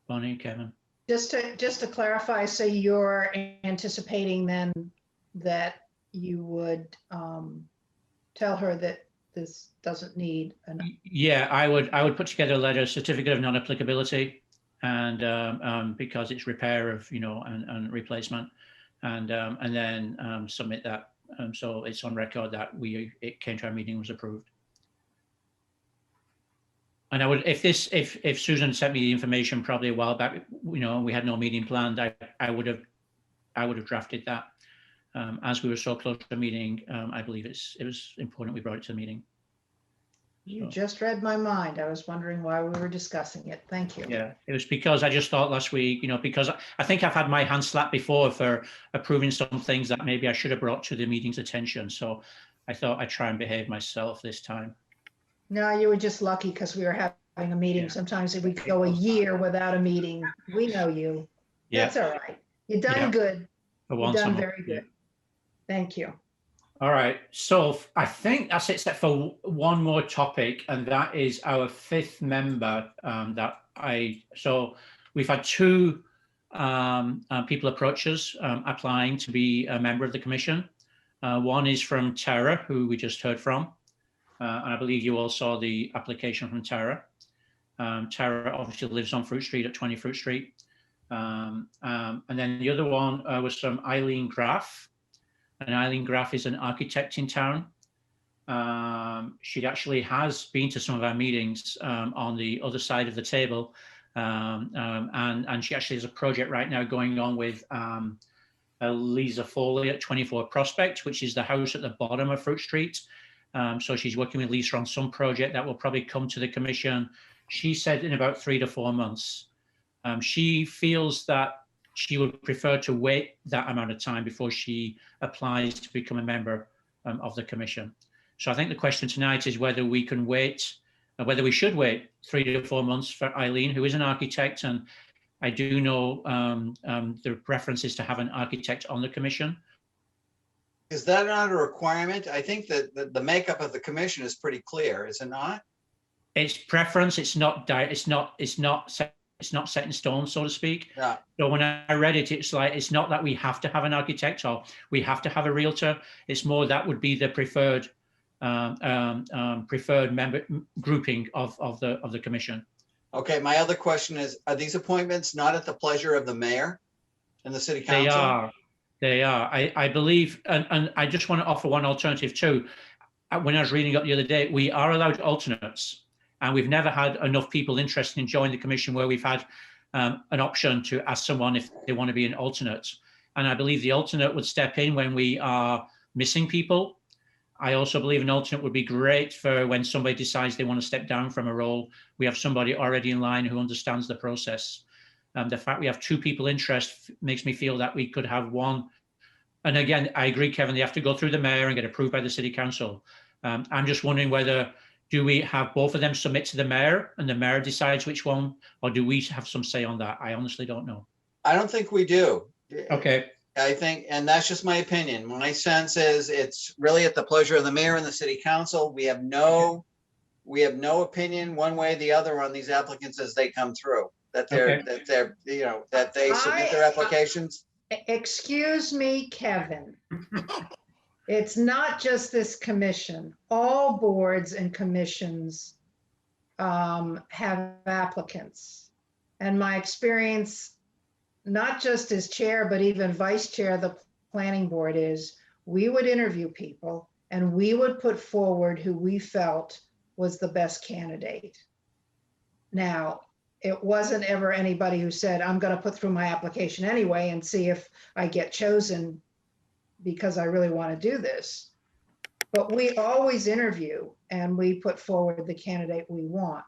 Bonnie, Kevin? Just to clarify, so you're anticipating then that you would tell her that this doesn't need an... Yeah, I would put together a letter, certificate of non-applicability, and because it's repair of, and replacement, and then submit that. So it's on record that it came to our meeting, was approved. And I would, if Susan sent me the information probably a while back, we had no meeting planned, I would have drafted that. As we were so close to the meeting, I believe it was important we brought it to the meeting. You just read my mind. I was wondering why we were discussing it. Thank you. Yeah, it was because I just thought last week, because I think I've had my hand slapped before for approving some things that maybe I should have brought to the meeting's attention. So I thought I'd try and behave myself this time. No, you were just lucky because we were having a meeting. Yeah. Sometimes we go a year without a meeting. We know you. Yeah. That's all right. You've done Yeah. good. For You've once, done I'm- very good. Thank you. All right, so I think that's it, except for one more topic, and that is our fifth member so we've had two people approach us applying to be a member of the commission. One is from Tara, who we just heard from, and I believe you all saw the application from Tara. Tara obviously lives on Fruit Street at 20 Fruit Street. And then the other one was from Eileen Graff. And Eileen Graff is an architect in town. She actually has been to some of our meetings on the other side of the table. And she actually has a project right now going on with Lisa Foley at 24 Prospect, which is the house at the bottom of Fruit Street. So she's working with Lisa on some project that will probably come to the commission. She said in about 3 to 4 months. She feels that she would prefer to wait that amount of time before she applies to become a member of the commission. So I think the question tonight is whether we can wait, whether we should wait 3 to 4 months for Eileen, who is an architect, and I do know the preference is to have an architect on the commission. Is that not a requirement? I think that the makeup of the commission is pretty clear, is it not? It's preference. It's not set in stone, so to speak. Yeah. So when I read it, it's like, it's not that we have to have an architect or we have to have a realtor. It's more that would be the preferred member grouping of the commission. Okay, my other question is, are these appointments not at the pleasure of the mayor and the city council? They are. I believe, and I just want to offer one alternative too. When I was reading up the other day, we are allowed alternates. And we've never had enough people interested in joining the commission where we've had an option to ask someone if they want to be an alternate. And I believe the alternate would step in when we are missing people. I also believe an alternate would be great for when somebody decides they want to step down from a role. We have somebody already in line who understands the process. The fact we have 2 people interested makes me feel that we could have one. And again, I agree, Kevin, they have to go through the mayor and get approved by the city council. I'm just wondering whether, do we have both of them submit to the mayor and the mayor decides which one, or do we have some say on that? I honestly don't know. I don't think we do. Okay. I think, and that's just my opinion. My sense is it's really at the pleasure of the mayor and the city council. We have no opinion one way or the other on these applicants as they come through, that they submit their applications. Excuse me, Kevin. It's not just this commission. All boards and commissions have applicants. And my experience, not just as chair, but even vice chair of the planning board, is we would interview people and we would put forward who we felt was the best candidate. Now, it wasn't ever anybody who said, I'm going to put through my application anyway and see if I get chosen because I really want to do this. But we always interview and we put forward the candidate we want.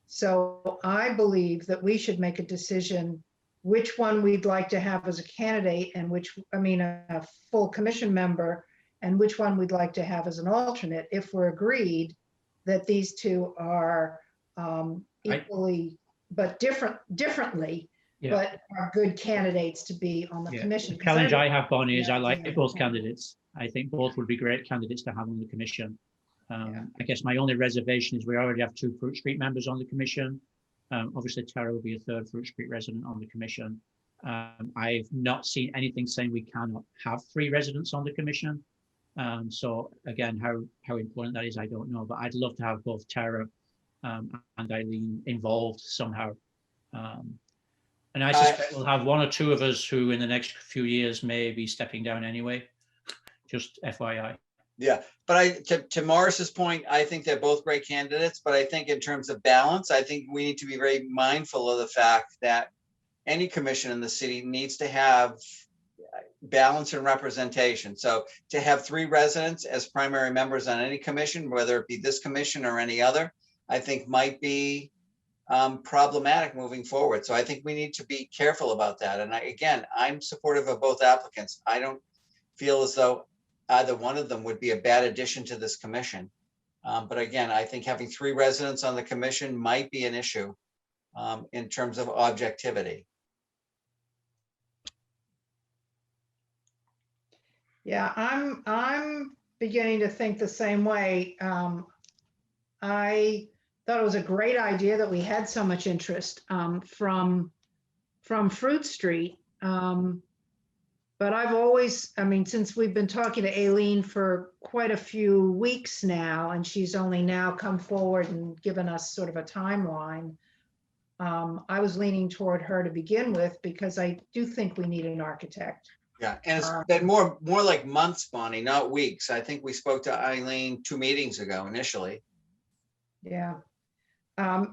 So I believe that we should make a decision which one we'd like to have as a candidate and a full commission member, and which one we'd like to have as an alternate if we're agreed that these 2 are equally, but differently, but are good candidates to be on the commission. The challenge I have, Bonnie, is I like both candidates. I think both would be great candidates to have on the commission. I guess my only reservation is we already have 2 Fruit Street members on the commission. Obviously, Tara will be a 3rd Fruit Street resident on the commission. I've not seen anything saying we cannot have 3 residents on the commission. So again, how important that is, I don't know. But I'd love to have both Tara and Eileen involved somehow. And I suspect we'll have 1 or 2 of us who in the next few years may be stepping down anyway, just FYI. Yeah, but to Morris's point, I think they're both great candidates, but I think in terms of balance, I think we need to be very mindful of the fact that any commission in the city needs to have balance and representation. So to have 3 residents as primary members on any commission, whether it be this commission or any other, I think might be problematic moving forward. So I think we need to be careful about that. And I'm supportive of both applicants. I don't feel as though either one of them would be a bad addition to this commission. But again, I think having 3 residents on the commission might be an issue in terms of objectivity. Yeah, I'm beginning to think the same way. I thought it was a great idea that we had so much interest from Fruit Street. But I've always, I mean, since we've been talking to Aileen for quite a few weeks now, and she's only now come forward and given us sort of a timeline, I was leaning toward her to begin with because I do think we need an architect. Yeah, and it's been more like months, Bonnie, not weeks. I think we spoke to Eileen 2 meetings ago initially. Yeah.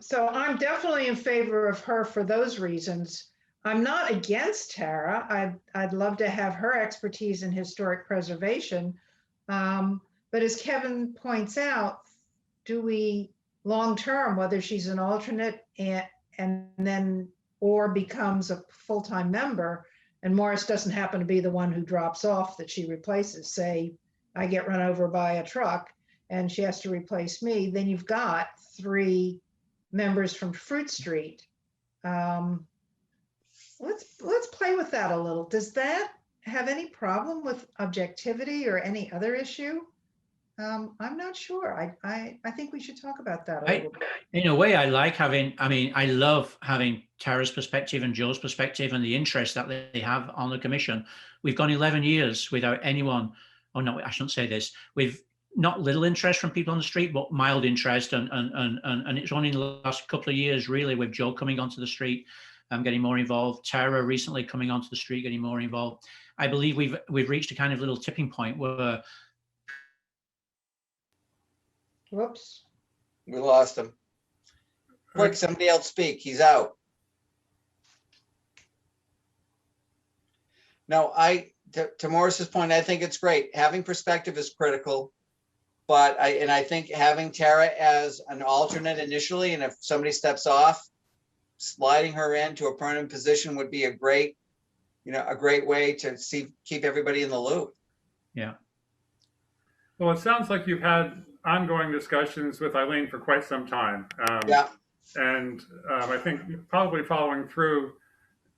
So I'm definitely in favor of her for those reasons. I'm not against Tara. I'd love to have her expertise in historic preservation. But as Kevin points out, do we long-term, whether she's an alternate and then or becomes a full-time member, and Morris doesn't happen to be the one who drops off that she replaces, say I get run over by a truck and she has to replace me, then you've got 3 members from Fruit Street. Let's play with that a little. Does that have any problem with objectivity or any other issue? I'm not sure. I think we should talk about that a little bit. In a way, I like having, I mean, I love having Tara's perspective and Joe's perspective and the interest that they have on the commission. We've gone 11 years without anyone, oh no, I shouldn't say this. We've not little interest from people on the street, but mild interest. And it's only in the last couple of years, really, with Joe coming onto the street, getting more involved. Tara recently coming onto the street, getting more involved. I believe we've reached a kind of little tipping point where. Whoops. We lost him. Quick, somebody else speak. He's out. No, to Morris's point, I think it's great. Having perspective is critical. But I think having Tara as an alternate initially, and if somebody steps off, sliding her into a permanent position would be a great way to keep everybody in the loop. Yeah. Well, it sounds like you've had ongoing discussions with Eileen for quite some time. Yeah. And I think probably following through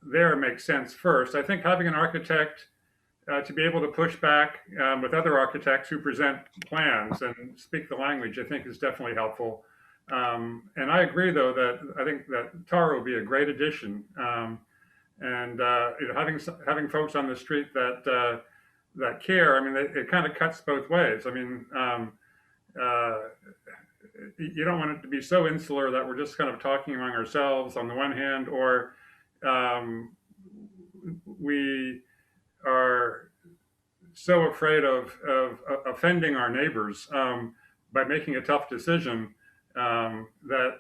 there makes sense first. I think having an architect to be able to push back with other architects who present plans and speak the language, I think is definitely helpful. And I agree, though, that I think that Tara will be a great addition. Having folks on the street that care, I mean, it kind of cuts both ways. I mean, you don't want it to be so insular that we're just kind of talking among ourselves on the one hand, or we are so afraid of offending our neighbors by making a tough decision that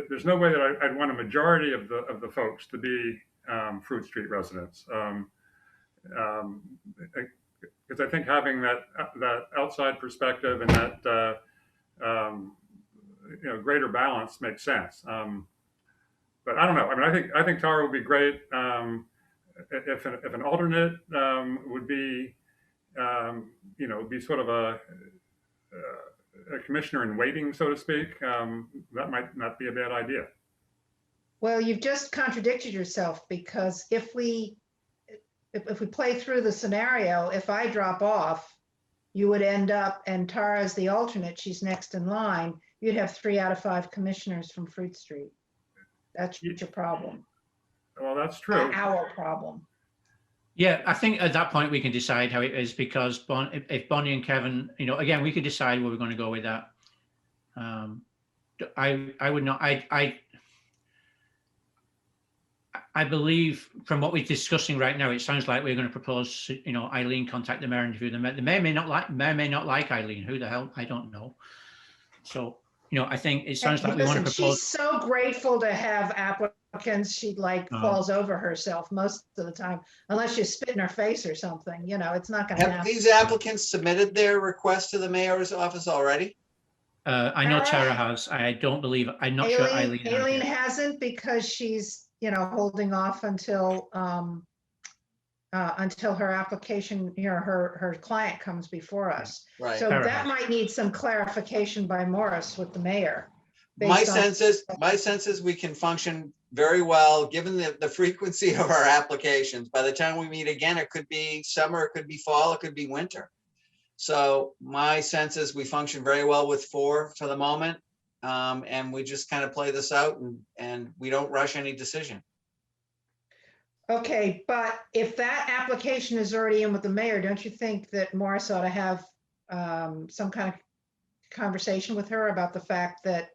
there's no way that I'd want a majority of the folks to be Fruit Street residents. Because I think having that outside perspective and that greater balance makes sense. But I don't know. I mean, I think Tara would be great. If an alternate would be, be sort of a commissioner in waiting, so to speak, that might not be a bad idea. Well, you've just contradicted yourself, because if we play through the scenario, if I drop off, you would end up, and Tara's the alternate, she's next in line, you'd have 3 out of 5 commissioners from Fruit Street. That's your problem. Well, that's true. Our problem. Yeah, I think at that point we can decide how it is, because if Bonnie and Kevin, again, we could decide where we're going to go with that. I would not, I believe from what we're discussing right now, it sounds like we're going to propose, Eileen contact the mayor and interview the mayor. The mayor may not like Eileen. Who the hell? I don't know. So, I think it sounds like we want to propose. She's so grateful to have applicants. She falls over herself most of the time, unless you spit in her face or something. It's not going to happen. Have these applicants submitted their request to the mayor's office already? I know Tara has. I'm not sure Eileen has. Eileen hasn't, because she's holding off until her application, her client comes before us. Right. So Tara that has. might need some clarification by Morris with the mayor. My sense is we can function very well, given the frequency of our applications. By the time we meet again, it could be summer, it could be fall, it could be winter. So my sense is we function very well with 4 for the moment. And we just kind of play this out and we don't rush any decision. Okay, but if that application is already in with the mayor, don't you think that Morris ought to have some kind of conversation with her about the fact that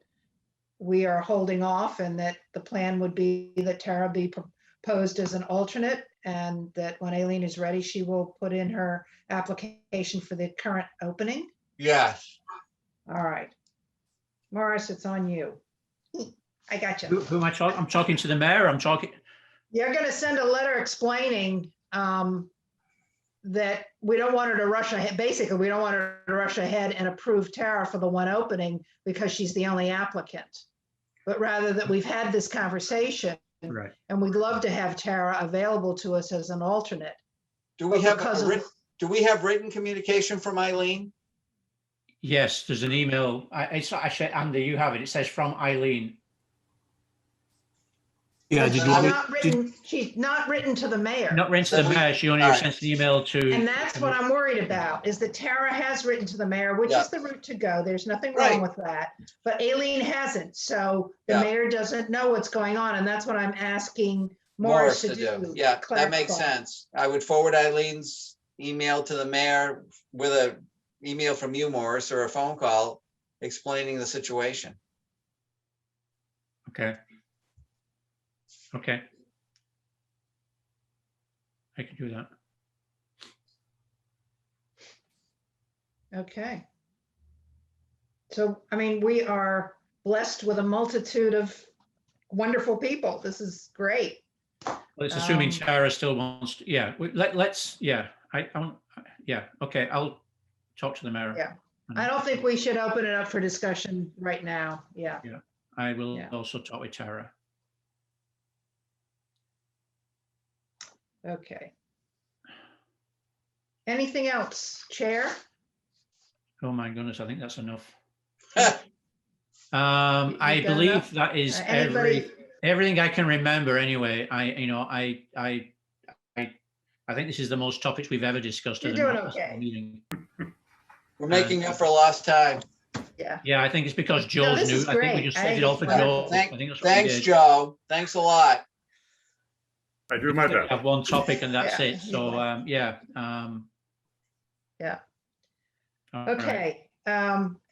we are holding off and that the plan would be that Tara be proposed as an alternate, and that when Aileen is ready, she will put in her application for the current opening? Yes. All right. Morris, it's on you. I got you. Who am I talking? I'm talking to the mayor. I'm talking. You're going to send a letter explaining that we don't want her to rush ahead. Basically, we don't want her to rush ahead and approve Tara for the one opening because she's the only applicant. But rather that we've had this conversation Right. and we'd love to have Tara available to us as an alternate. Do we But have because of- do we have written communication from Eileen? Yes, there's an email. It's actually, Andy, you have it. It says from Eileen. Yeah, But did she's you want me? not written, she's not written to the mayor. Not written to the mayor. She only All right. sent an email to. And that's what I'm worried about, is that Tara has written to the mayor, which Yeah. is the route to go. There's nothing Right. wrong with that. But Aileen hasn't, so the Yeah. mayor doesn't know what's going on, and that's what I'm asking Morris to do. Yeah, that makes clarify. sense. I would forward Eileen's email to the mayor with a email from you, Morris, or a phone call explaining the situation. Okay. Okay. I can do that. Okay. So, I mean, we are blessed with a multitude of wonderful people. This is great. Well, it's assuming Um, Tara still wants to, yeah, let's, yeah, yeah, okay, I'll talk to the mayor. Yeah. I don't think we should open it up for discussion right now. Yeah. I will Yeah. also talk with Tara. Okay. Anything else, Chair? Oh my goodness, I think that's enough. You I got believe enough? that is Anybody? everything I can remember anyway. I think this is the most topics we've ever discussed. You're at doing a okay. meeting. We're making up for lost time. Yeah. Yeah, I think it's because No, Joe's this new. is I think we great. just I saved think it all it's for wonderful. Joe. Thank- I think that's what we Thanks, did. Joe. Thanks a lot. I do my We best. have one topic and that's Yeah, it. So, yeah. Yeah. All right. Okay.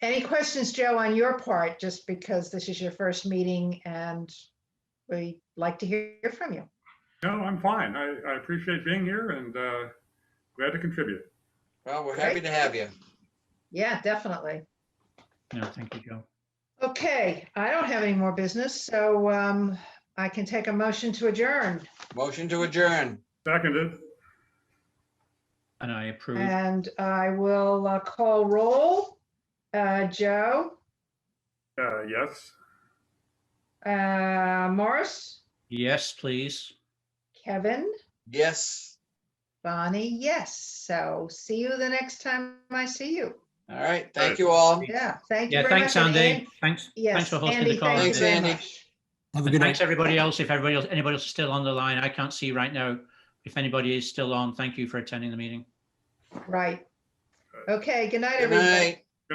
Any questions, Joe, on your part, just because this is your first meeting and we'd like to hear from you? No, I'm fine. I appreciate being here and glad to contribute. Well, we're happy to have you. Yeah, definitely. No, thank you, Joe. Okay, I don't have any more business, so I can take a motion to adjourn. Motion to adjourn. Seconded. And I approve. And I will call roll. Joe, Yes. Morris, Yes, please. Kevin, Yes. Bonnie, yes. So see you the next time I see you. All right. Thank you all. Yeah, thank you Yeah, very thanks, much. And Andy. Thanks. yes, Thanks for hosting Andy, the call. thank you Thanks, very Andy. much. Have a And good thanks night. everybody else. If anybody else is still on the line, I can't see right now. If anybody is still on, thank you for attending the meeting. Right. Okay, good night, Good everybody. night.